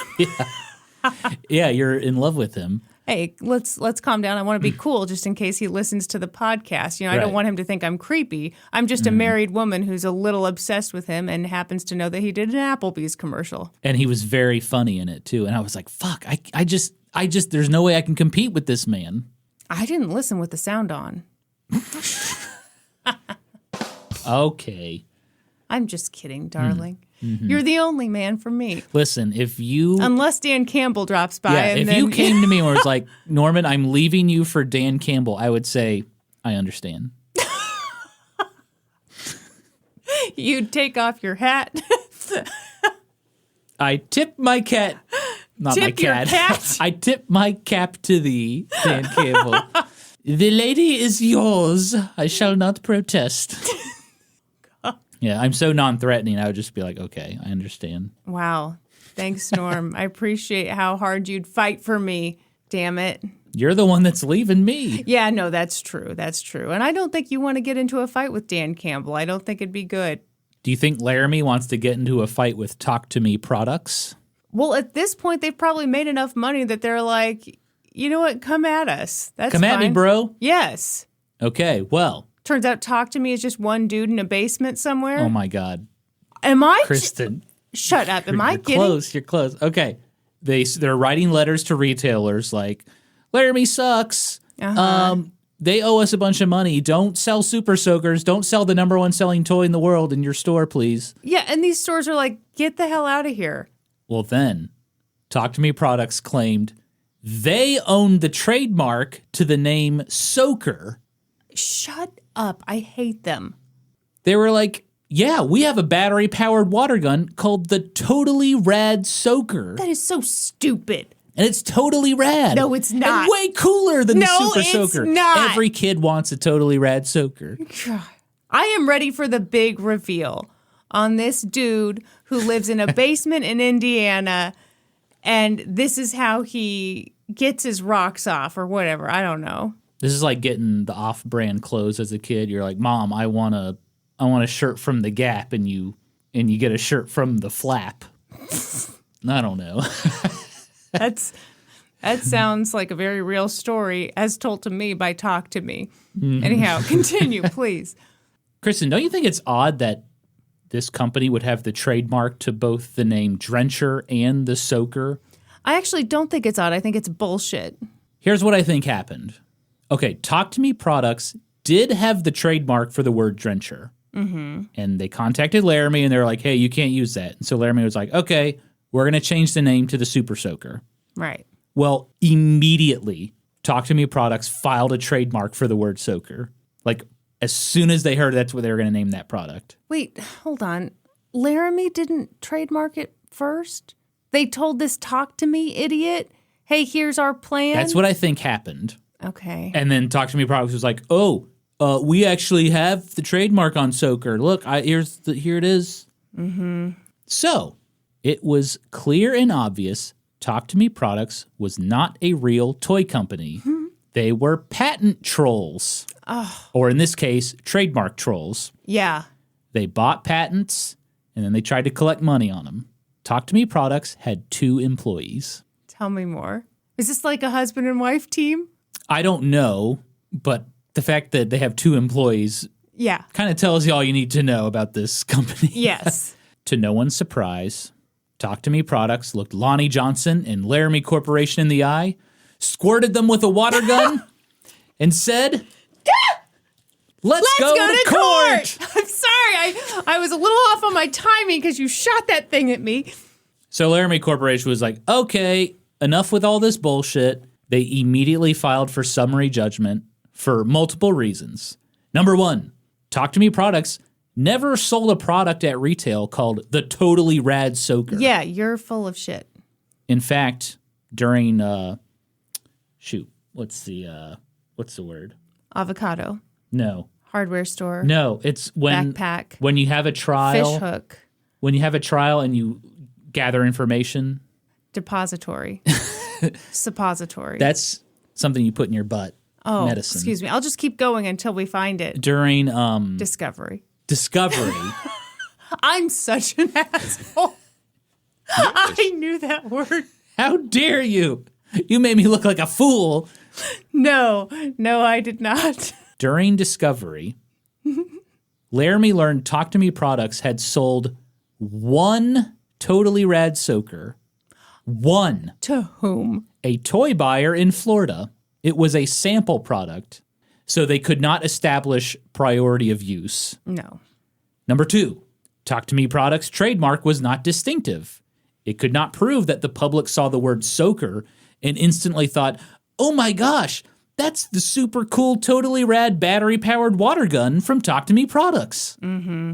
Yeah, you're in love with him.
Hey, let's calm down. I want to be cool just in case he listens to the podcast. You know, I don't
Right.
want him to think I'm creepy. I'm just a married woman who's a little obsessed with him and happens to know that he did an Applebee's commercial.
And he was very funny in it, too. And I was like, fuck, I just, there's no way I can compete with this man.
I didn't listen with the sound on.
Okay.
I'm just kidding, darling. You're the only man for me.
Listen, if you...
Unless Dan Campbell drops by.
yeah,
and
if
then,
you came to me and was like, Norman, I'm leaving you for Dan Campbell, I would say, I understand.
you'd take off your hat.
I tip my cat. Not
Tip
my
your
cat.
cat?
I tip my cap to thee, Dan Campbell. The lady is yours. I shall not protest. Yeah, I'm so non-threatening. I would just be like, okay, I understand.
Wow. Thanks, Norm. I appreciate how hard you'd fight for me. Damn it.
You're the one that's leaving me.
Yeah, no, that's true. That's true. And I don't think you want to get into a fight with Dan Campbell. I don't think it'd be good.
Do you think Larami wants to get into a fight with Talk to Me Products?
Well, at this point, they've probably made enough money that they're like, you know what? Come at us. That's
Come at me,
fine.
bro.
Yes.
Okay, well.
Turns out Talk to Me is just one dude in a basement somewhere.
Oh, my God.
Am I?
Kristen.
Shut up. Am I
You're
kidding?
close. You're close. Okay. They're writing letters to retailers like, Larami sucks. They owe us a bunch of money. Don't sell Super Soakers. Don't sell the number one selling toy in the world in your store, please.
Yeah, and these stores are like, get the hell out of here.
Well, then, Talk to Me Products claimed they owned the trademark to the name Soaker.
Shut up. I hate them.
They were like, yeah, we have a battery-powered water gun called the Totally Rad Soaker.
That is so stupid.
And it's totally rad.
No, it's not.
And way cooler than the Super Soaker.
Not.
Every kid wants a Totally Rad Soaker.
I am ready for the big reveal on this dude who lives in a basement in Indiana, and this is how he gets his rocks off or whatever. I don't know.
This is like getting the off-brand clothes as a kid. You're like, Mom, I want a shirt from the Gap, and you get a shirt from the Flap. I don't know.
That sounds like a very real story, as told to me by Talk to Me. Anyhow, continue, please.
Kristen, don't you think it's odd that this company would have the trademark to both the name Drencher and the Soaker?
I actually don't think it's odd. I think it's bullshit.
Here's what I think happened. Okay, Talk to Me Products did have the trademark for the word Drencher. Mm-hmm. And they contacted Larami, and they were like, hey, you can't use that. And so Larami was like, okay, we're going to change the name to the Super Soaker.
Right.
Well, immediately, Talk to Me Products filed a trademark for the word Soaker. Like, as soon as they heard that's what they were going to name that product.
Wait, hold on. Larami didn't trademark it first? They told this Talk to Me idiot, hey, here's our plan?
That's what I think happened.
Okay.
And then Talk to Me Products was like, oh, we actually have the trademark on Soaker. Look, here it is. Mm-hmm. So, it was clear and obvious Talk to Me Products was not a real toy company. Mm-hmm. They were patent trolls. Oh. Or in this case, trademark trolls.
Yeah.
They bought patents, and then they tried to collect money on them. Talk to Me Products had 2 employees.
Tell me more. Is this like a husband and wife team?
I don't know, but the fact that they have 2 employees kind of tells you all you need to know about this company.
Yes.
To no one's surprise, Talk to Me Products looked Lonnie Johnson and Larami Corporation in the eye, squirted them with a water gun, and said, Let's go to court.
I'm sorry. I was a little off on my timing because you shot that thing at me.
So Larami Corporation was like, okay, enough with all this bullshit. They immediately filed for summary judgment for multiple reasons. Number 1, Talk to Me Products never sold a product at retail called the Totally Rad Soaker.
Yeah, you're full of shit.
In fact, during what's the word?
Avocado.
No.
Hardware store.
No, it's when
backpack.
When you have a trial.
Fish hook.
When you have a trial and you gather information.
Depository. Suppository.
That's something you put in your butt.
Oh,
medicine.
Excuse me. I'll just keep going until we find it.
During
Discovery. I'm such an asshole. I knew that word.
How dare you? You made me look like a fool.
No, I did not.
During Discovery, Larami learned Talk to Me Products had sold 1 Totally Rad Soaker. 1.
To whom?
A toy buyer in Florida. It was a sample product, so they could not establish priority of use.
No.
Number 2, Talk to Me Products' trademark was not distinctive. It could not prove that the public saw the word Soaker and instantly thought, oh my gosh, that's the super cool, totally rad battery-powered water gun from Talk to Me Products. Mm-hmm.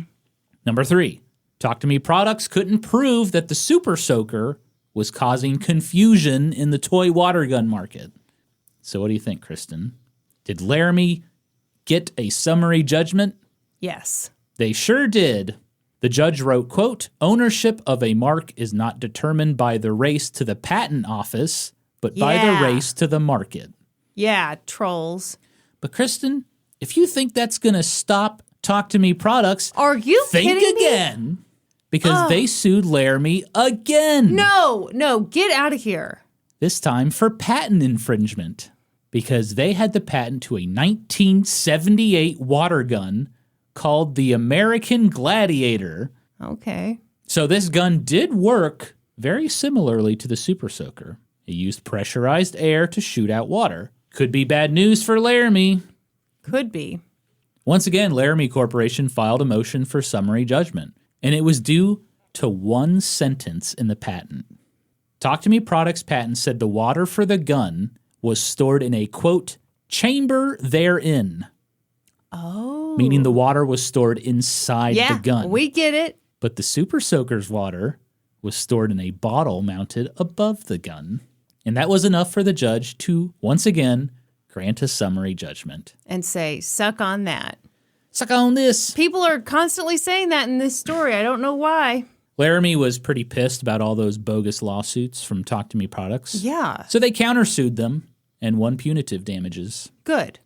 Number 3, Talk to Me Products couldn't prove that the Super Soaker was causing confusion in the toy water gun market. So what do you think, Kristen? Did Larami get a summary judgment?
Yes.
They sure did. The judge wrote, quote, ownership of a mark is not determined by the race to the patent office, but by the race to the market.
Yeah, trolls.
But Kristen, if you think that's going to stop Talk to Me products,
are you
think
kidding
again.
Me?
Because they sued Larami again.
No, get out of here.
This time for patent infringement. Because they had the patent to a 1978 water gun called the American Gladiator.
Okay.
So this gun did work very similarly to the Super Soaker. It used pressurized air to shoot out water. Could be bad news for Larami.
Could be.
Once again, Larami Corporation filed a motion for summary judgment, and it was due to one sentence in the patent. Talk to Me Products patent said the water for the gun was stored in a, quote, chamber therein.
Oh.
Meaning the water was stored inside the gun.
Yeah, we get it.
But the Super Soaker's water was stored in a bottle mounted above the gun. And that was enough for the judge to, once again, grant a summary judgment.
And say, suck on that.
Suck on this.
People are constantly saying that in this story. I don't know why.
Larami was pretty pissed about all those bogus lawsuits from Talk to Me Products.
Yeah.
So they countersued them and won punitive damages.
Good.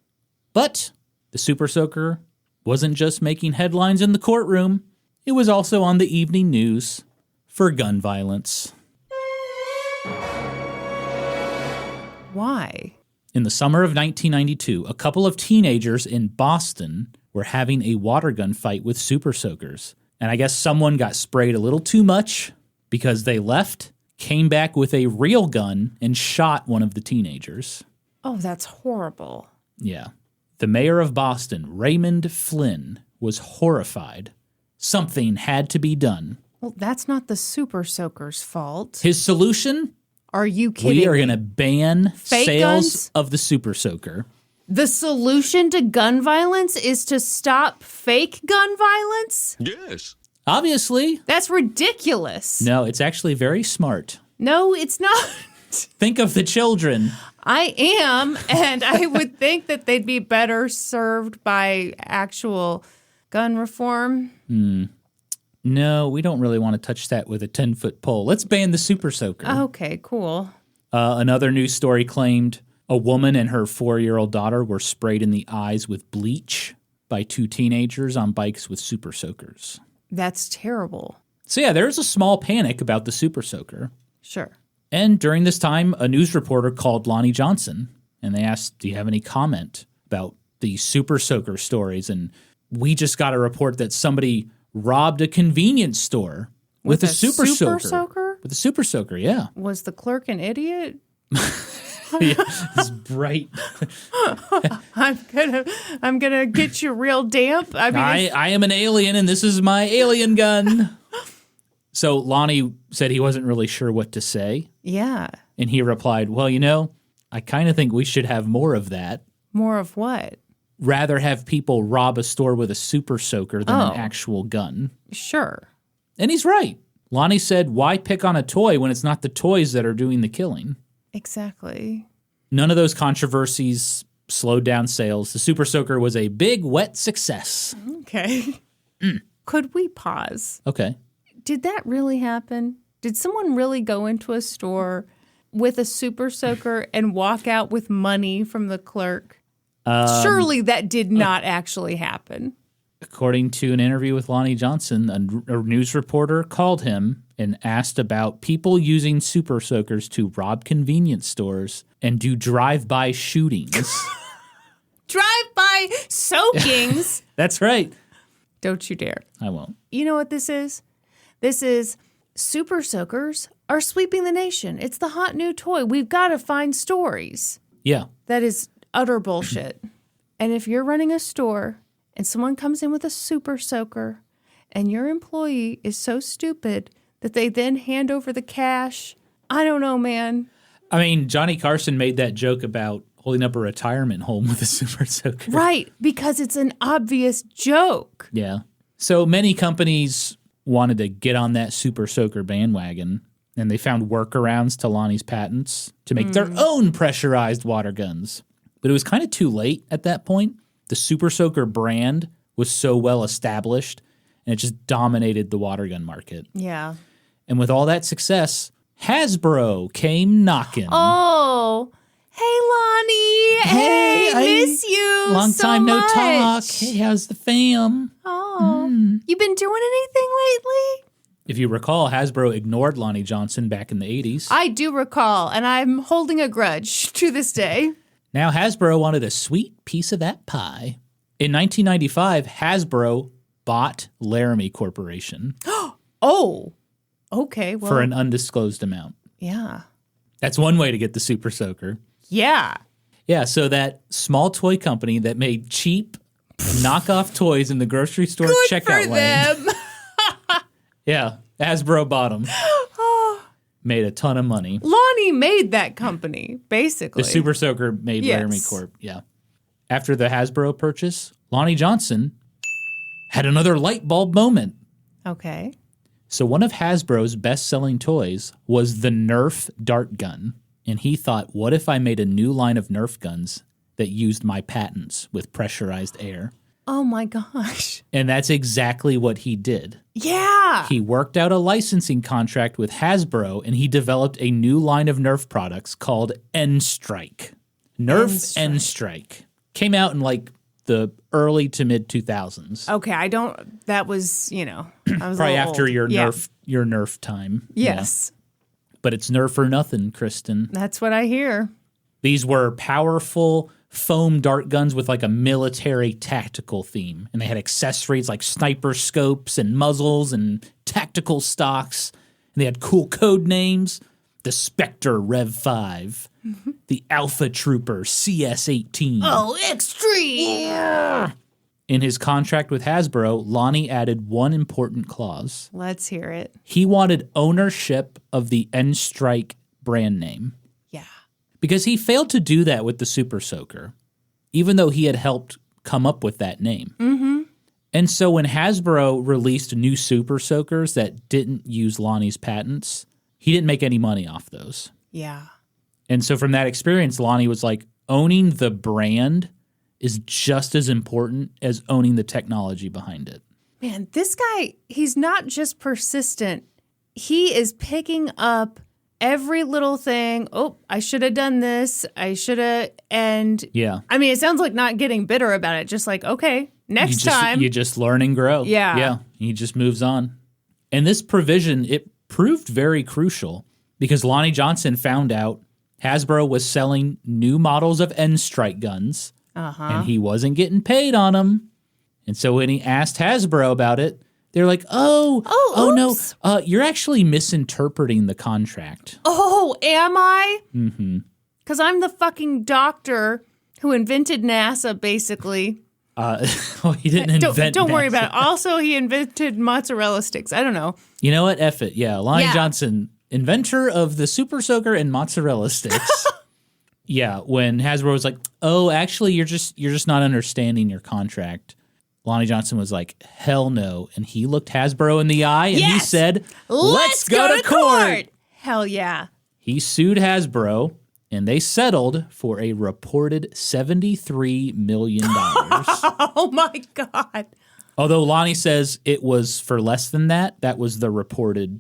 But the Super Soaker wasn't just making headlines in the courtroom. It was also on the evening news for gun violence.
Why?
In the summer of 1992, a couple of teenagers in Boston were having a water gun fight with Super Soakers. And I guess someone got sprayed a little too much because they left, came back with a real gun, and shot one of the teenagers.
Oh, that's horrible.
Yeah. The mayor of Boston, Raymond Flynn, was horrified. Something had to be done.
Well, that's not the Super Soaker's fault.
His solution?
Are you kidding
We are
me?
going to ban
Fake
sales
guns?
of the Super Soaker.
The solution to gun violence is to stop fake gun violence?
Yes.
Obviously.
That's ridiculous.
No, it's actually very smart.
No, it's not.
Think of the children.
I am, and I would think that they'd be better served by actual gun reform.
No, we don't really want to touch that with a 10-foot pole. Let's ban the Super Soaker.
Okay, cool.
Another news story claimed a woman and her 4-year-old daughter were sprayed in the eyes with bleach by two teenagers on bikes with Super Soakers.
That's terrible.
So yeah, there's a small panic about the Super Soaker.
Sure.
And during this time, a news reporter called Lonnie Johnson, and they asked, do you have any comment about the Super Soaker stories? And we just got a report that somebody robbed a convenience store with a Super Soaker. With a Super Soaker, yeah.
Was the clerk an idiot?
Yeah, it's bright.
I'm gonna get you real damp. I mean,
I am an alien, and this is my alien gun. So Lonnie said he wasn't really sure what to say.
Yeah.
And he replied, well, I kind of think we should have more of that.
More of what?
Rather have people rob a store with a Super Soaker than an actual gun.
Sure.
And he's right. Lonnie said, why pick on a toy when it's not the toys that are doing the killing?
Exactly.
None of those controversies slowed down sales. The Super Soaker was a big, wet success.
Okay. Could we pause?
Okay.
Did that really happen? Did someone really go into a store with a Super Soaker and walk out with money from the clerk? Surely that did not actually happen.
According to an interview with Lonnie Johnson, a news reporter called him and asked about people using Super Soakers to rob convenience stores and do drive-by shootings.
Drive-by soakings?
That's right.
Don't you dare.
I won't.
You know what this is? This is Super Soakers are sweeping the nation. It's the hot new toy. We've got to find stories.
Yeah.
That is utter bullshit. And if you're running a store and someone comes in with a Super Soaker and your employee is so stupid that they then hand over the cash, I don't know, man.
I mean, Johnny Carson made that joke about holding up a retirement home with a Super Soaker.
Right, because it's an obvious joke.
Yeah. So many companies wanted to get on that Super Soaker bandwagon, and they found workarounds to Lonnie's patents to make their own pressurized water guns. But it was kind of too late at that point. The Super Soaker brand was so well established, and it just dominated the water gun market.
Yeah.
And with all that success, Hasbro came knocking.
Oh, hey, Lonnie. Hey, miss you
Long
so
time no
much.
talk. Hey, how's the fam?
Oh, you been doing anything lately?
If you recall, Hasbro ignored Lonnie Johnson back in the 80s.
I do recall, and I'm holding a grudge to this day.
Now Hasbro wanted a sweet piece of that pie. In 1995, Hasbro bought Larami Corporation
Oh, okay. Well,
for an undisclosed amount.
yeah.
That's one way to get the Super Soaker.
Yeah.
Yeah, so that small toy company that made cheap knockoff toys in the grocery store
Good
checkout
for
lane.
them.
Yeah, Hasbro bought them. Made a ton of money.
Lonnie made that company, basically.
The Super Soaker made
Yes.
Larami Corp. Yeah. After the Hasbro purchase, Lonnie Johnson had another light bulb moment.
Okay.
So one of Hasbro's best-selling toys was the Nerf dart gun. And he thought, what if I made a new line of Nerf guns that used my patents with pressurized air?
Oh my gosh.
And that's exactly what he did.
Yeah.
He worked out a licensing contract with Hasbro, and he developed a new line of Nerf products called End Strike. Nerf End Strike. Came out in like the early to mid 2000s.
Okay, that was, I was
Probably
a little
after
old.
your
Yeah.
Nerf time.
Yes.
Yeah. But it's Nerf or nothing, Kristen.
That's what I hear.
These were powerful foam dart guns with like a military tactical theme. And they had accessories like sniper scopes and muzzles and tactical stocks. And they had cool code names. The Spectre Rev 5. The Alpha Trooper CS-18.
Oh, extreme.
In his contract with Hasbro, Lonnie added one important clause.
Let's hear it.
He wanted ownership of the End Strike brand name.
Yeah.
Because he failed to do that with the Super Soaker, even though he had helped come up with that name. Mm-hmm. And so when Hasbro released new Super Soakers that didn't use Lonnie's patents, he didn't make any money off those.
Yeah.
And so from that experience, Lonnie was like, owning the brand is just as important as owning the technology behind it.
Man, this guy, he's not just persistent. He is picking up every little thing. Oh, I should have done this. I should have. And
Yeah.
I mean, it sounds like not getting bitter about it. Just like, okay, next time.
You just learn and grow.
Yeah.
Yeah. He just moves on. And this provision, it proved very crucial because Lonnie Johnson found out Hasbro was selling new models of End Strike guns, and he wasn't getting paid on them. And so when he asked Hasbro about it, they're like, oh no, you're actually misinterpreting the contract.
Oh, am I? Mm-hmm. Because I'm the fucking doctor who invented NASA, basically.
He didn't invent
Don't worry
NASA.
about it. Also, he invented mozzarella sticks. I don't know.
You know what? F it. Yeah, Lonnie
Yeah.
Johnson, inventor of the Super Soaker and mozzarella sticks. Yeah, when Hasbro was like, "Oh, actually, you're just not understanding your contract." Lonnie Johnson was like, "Hell no!" And he looked Hasbro in the eye and he
Yes!
said, "Let's go to court."
Hell yeah.
He sued Hasbro, and they settled for a reported $73 million.
Oh my God.
Although Lonnie says it was for less than that. That was the reported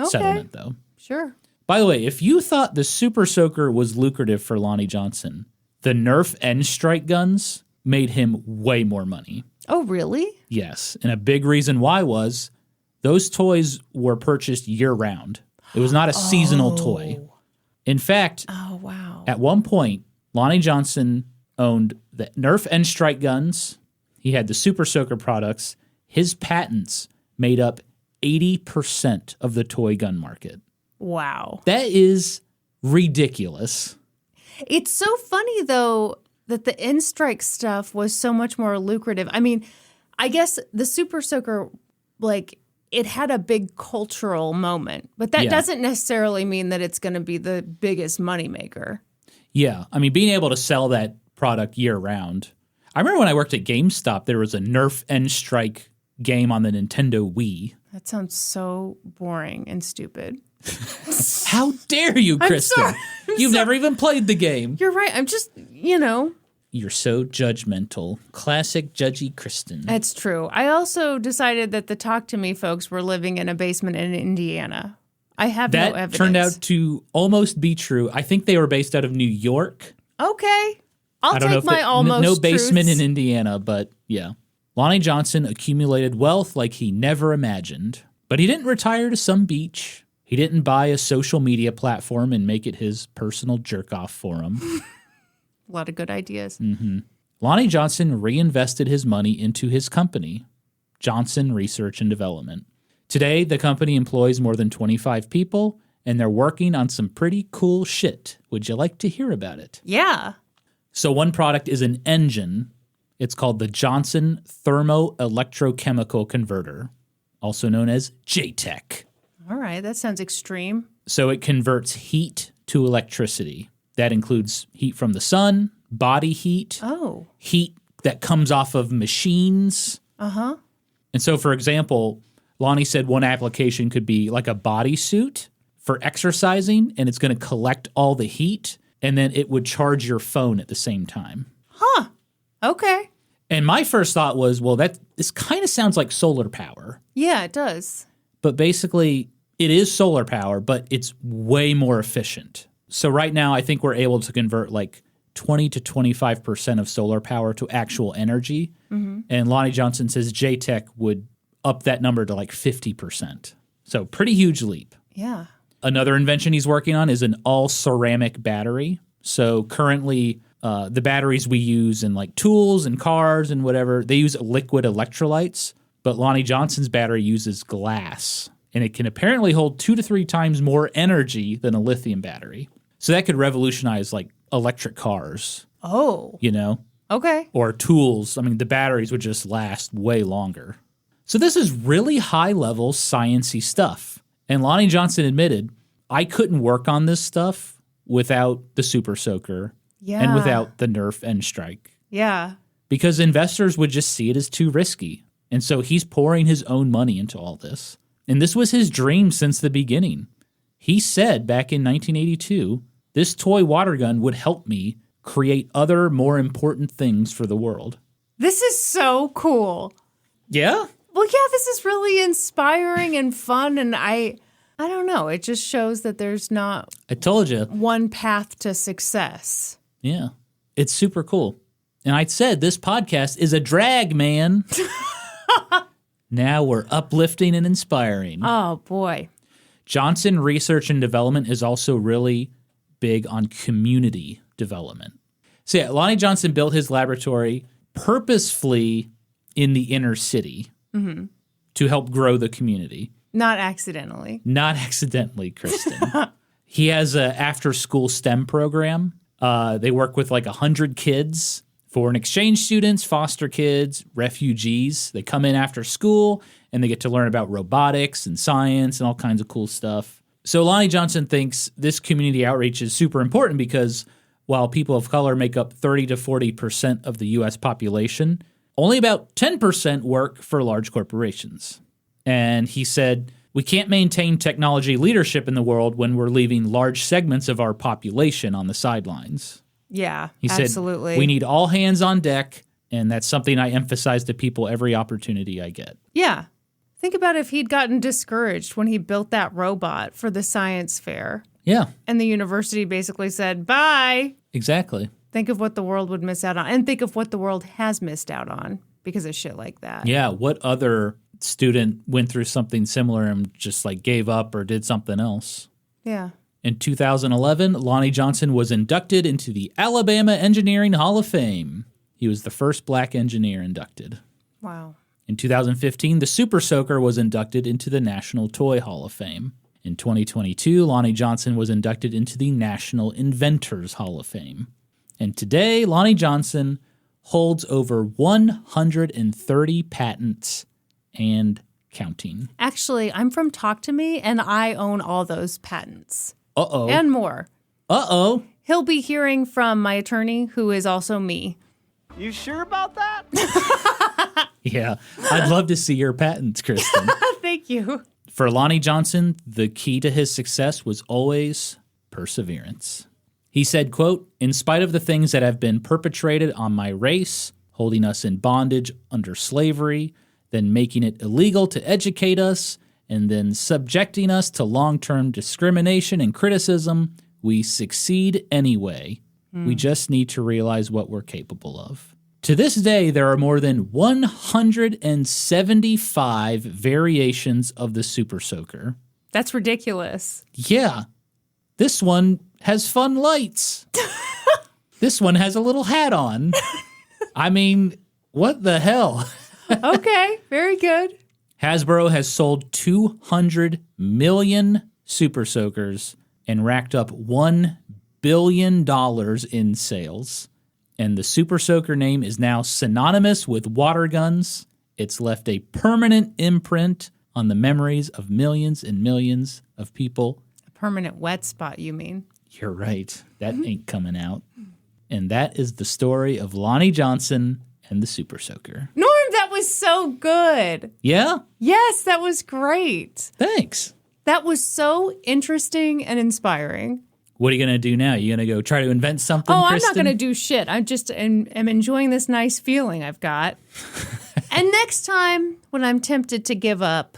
settlement, though.
Sure.
By the way, if you thought the Super Soaker was lucrative for Lonnie Johnson, the Nerf End Strike guns made him way more money.
Oh, really?
Yes, and a big reason why was those toys were purchased year-round. It was not a seasonal toy. In fact,
Oh, wow.
at one point, Lonnie Johnson owned the Nerf End Strike guns. He had the Super Soaker products. His patents made up 80% of the toy gun market.
Wow.
That is ridiculous.
It's so funny, though, that the End Strike stuff was so much more lucrative. I mean, I guess the Super Soaker, like, it had a big cultural moment, but that doesn't necessarily mean that it's going to be the biggest moneymaker.
Yeah. I mean, being able to sell that product year-round. I remember when I worked at GameStop, there was a Nerf End Strike game on the Nintendo Wii.
That sounds so boring and stupid.
How dare you, Kristen?
sorry.
You've never even played the game.
You're right. I'm just,
You're so judgmental. Classic judgy Kristen.
It's true. I also decided that the Talk to Me folks were living in a basement in Indiana. I have no evidence.
That turned out to almost be true. I think they were based out of New York.
Okay. I'll take my almost
no basement
truths.
in Indiana, but yeah. Lonnie Johnson accumulated wealth like he never imagined. But he didn't retire to some beach. He didn't buy a social media platform and make it his personal jerk-off forum.
A lot of good ideas.
Mm-hmm. Lonnie Johnson reinvested his money into his company, Johnson Research and Development. Today, the company employs more than 25 people, and they're working on some pretty cool shit. Would you like to hear about it?
Yeah.
So one product is an engine. It's called the Johnson Thermoelectrochemical Converter, also known as JTEC.
All right, that sounds extreme.
So it converts heat to electricity. That includes heat from the sun, body heat, heat that comes off of machines.
Uh-huh.
And so, for example, Lonnie said one application could be like a bodysuit for exercising, and it's going to collect all the heat, and then it would charge your phone at the same time.
Huh. Okay.
And my first thought was, well, this kind of sounds like solar power.
Yeah, it does.
But basically, it is solar power, but it's way more efficient. So right now, I think we're able to convert like 20 to 25% of solar power to actual energy. Mm-hmm. And Lonnie Johnson says JTEC would up that number to like 50%. So pretty huge leap.
Yeah.
Another invention he's working on is an all-ceramic battery. So currently, the batteries we use in like tools and cars and whatever, they use liquid electrolytes. But Lonnie Johnson's battery uses glass. And it can apparently hold 2 to 3 times more energy than a lithium battery. So that could revolutionize like electric cars.
Oh.
You know?
Okay.
Or tools. I mean, the batteries would just last way longer. So this is really high-level science-y stuff. And Lonnie Johnson admitted, I couldn't work on this stuff without the Super Soaker and without the Nerf End Strike.
Yeah.
Because investors would just see it as too risky. And so he's pouring his own money into all this. And this was his dream since the beginning. He said back in 1982, this toy water gun would help me create other more important things for the world.
This is so cool.
Yeah?
Well, yeah, this is really inspiring and fun, and I don't know. It just shows that there's not
I told you.
one path to success.
Yeah. It's super cool. And I said this podcast is a drag, man. Now we're uplifting and inspiring.
Oh, boy.
Johnson Research and Development is also really big on community development. So yeah, Lonnie Johnson built his laboratory purposefully in the inner city to help grow the community.
Not accidentally.
Not accidentally, Kristen. He has an after-school STEM program. They work with like 100 kids, foreign exchange students, foster kids, refugees. They come in after school, and they get to learn about robotics and science and all kinds of cool stuff. So Lonnie Johnson thinks this community outreach is super important because while people of color make up 30 to 40% of the U.S. population, only about 10% work for large corporations. And he said, we can't maintain technology leadership in the world when we're leaving large segments of our population on the sidelines.
Yeah,
He
absolutely.
said, we need all hands on deck, and that's something I emphasize to people every opportunity I get.
Yeah. Think about if he'd gotten discouraged when he built that robot for the science fair.
Yeah.
And the university basically said, bye.
Exactly.
Think of what the world would miss out on. And think of what the world has missed out on because of shit like that.
Yeah, what other student went through something similar and just like gave up or did something else?
Yeah.
In 2011, Lonnie Johnson was inducted into the Alabama Engineering Hall of Fame. He was the first black engineer inducted.
Wow.
In 2015, the Super Soaker was inducted into the National Toy Hall of Fame. In 2022, Lonnie Johnson was inducted into the National Inventors Hall of Fame. And today, Lonnie Johnson holds over 130 patents and counting.
Actually, I'm from Talk to Me, and I own all those patents.
Uh-oh.
And more.
Uh-oh.
He'll be hearing from my attorney, who is also me.
You sure about that?
Yeah, I'd love to see your patents, Kristen.
Thank you.
For Lonnie Johnson, the key to his success was always perseverance. He said, quote, "In spite of the things that have been perpetrated on my race, holding us in bondage under slavery, then making it illegal to educate us, and then subjecting us to long-term discrimination and criticism, we succeed anyway. We just need to realize what we're capable of." To this day, there are more than 175 variations of the Super Soaker.
That's ridiculous.
Yeah. This one has fun lights. This one has a little hat on. I mean, what the hell?
Okay, very good.
Hasbro has sold 200 million Super Soakers and racked up $1 billion in sales. And the Super Soaker name is now synonymous with water guns. It's left a permanent imprint on the memories of millions and millions of people.
A permanent wet spot, you mean?
You're right. That ain't coming out. And that is the story of Lonnie Johnson and the Super Soaker.
Norm, that was so good.
Yeah?
Yes, that was great.
Thanks.
That was so interesting and inspiring.
What are you going to do now? You going to go try to invent something,
Oh,
Kristen?
I'm not going to do shit. I just am enjoying this nice feeling I've got. And next time when I'm tempted to give up,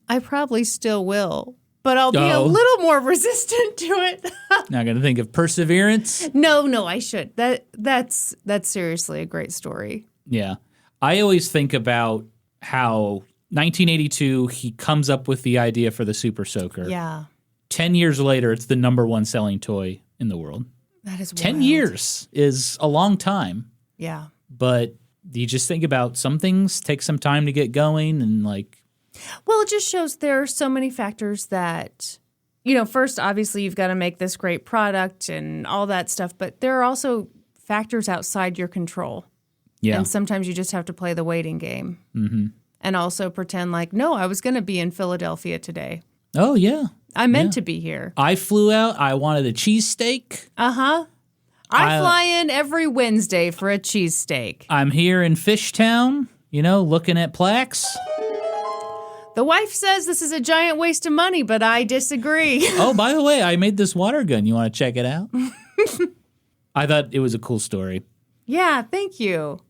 I probably still will. But I'll be a little more resistant to it.
Not going to think of perseverance?
No, I should. That's seriously a great story.
Yeah. I always think about how 1982, he comes up with the idea for the Super Soaker.
Yeah.
10 years later, it's the number one selling toy in the world.
That is wild.
10 years is a long time.
Yeah.
But you just think about some things take some time to get going and like...
Well, it just shows there are so many factors that, first, obviously, you've got to make this great product and all that stuff, but there are also factors outside your control.
Yeah.
And sometimes you just have to play the waiting game.
Mm-hmm.
And also pretend like, no, I was going to be in Philadelphia today.
Oh, yeah.
I meant to be here.
I flew out. I wanted a cheesesteak.
Uh-huh. I fly in every Wednesday for a cheesesteak.
I'm here in Fishtown, looking at plaques.
The wife says this is a giant waste of money, but I disagree.
Oh, by the way, I made this water gun. You want to check it out? I thought it was a cool story.
Yeah, thank you.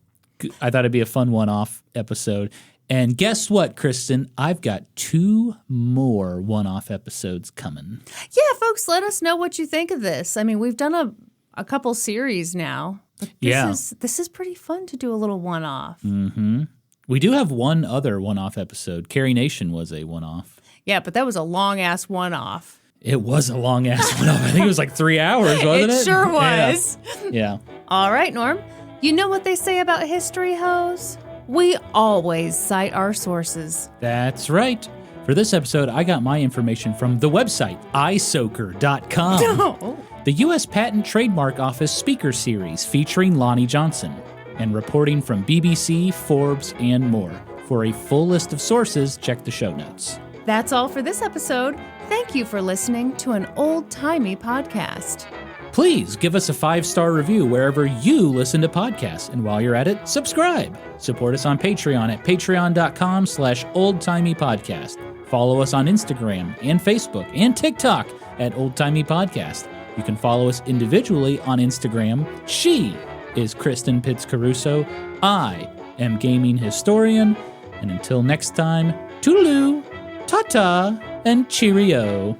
I thought it'd be a fun one-off episode. And guess what, Kristen? I've got 2 more one-off episodes coming.
Yeah, folks, let us know what you think of this. I mean, we've done a couple series now. But this is pretty fun to do a little one-off.
Mm-hmm. We do have one other one-off episode. Carrie Nation was a one-off.
Yeah, but that was a long-ass one-off.
It was a long-ass one-off. I think it was like 3 hours, wasn't it?
It sure was.
Yeah.
All right, Norm. You know what they say about history, hoes? We always cite our sources.
That's right. For this episode, I got my information from the website, iSoaker.com.
No.
The U.S. Patent Trademark Office Speaker Series featuring Lonnie Johnson, and reporting from BBC, Forbes, and more. For a full list of sources, check the show notes.
That's all for this episode. Thank you for listening to An Old Timey Podcast.
Please give us a 5-star review wherever you listen to podcasts. And while you're at it, subscribe. Support us on Patreon at patreon.com/oldtimeypodcast. Follow us on Instagram and Facebook and TikTok at Old Timey Podcast. You can follow us individually on Instagram. She is Kristen Pitts Caruso. I am Gaming Historian. And until next time, toodaloo, ta-ta, and cheerio.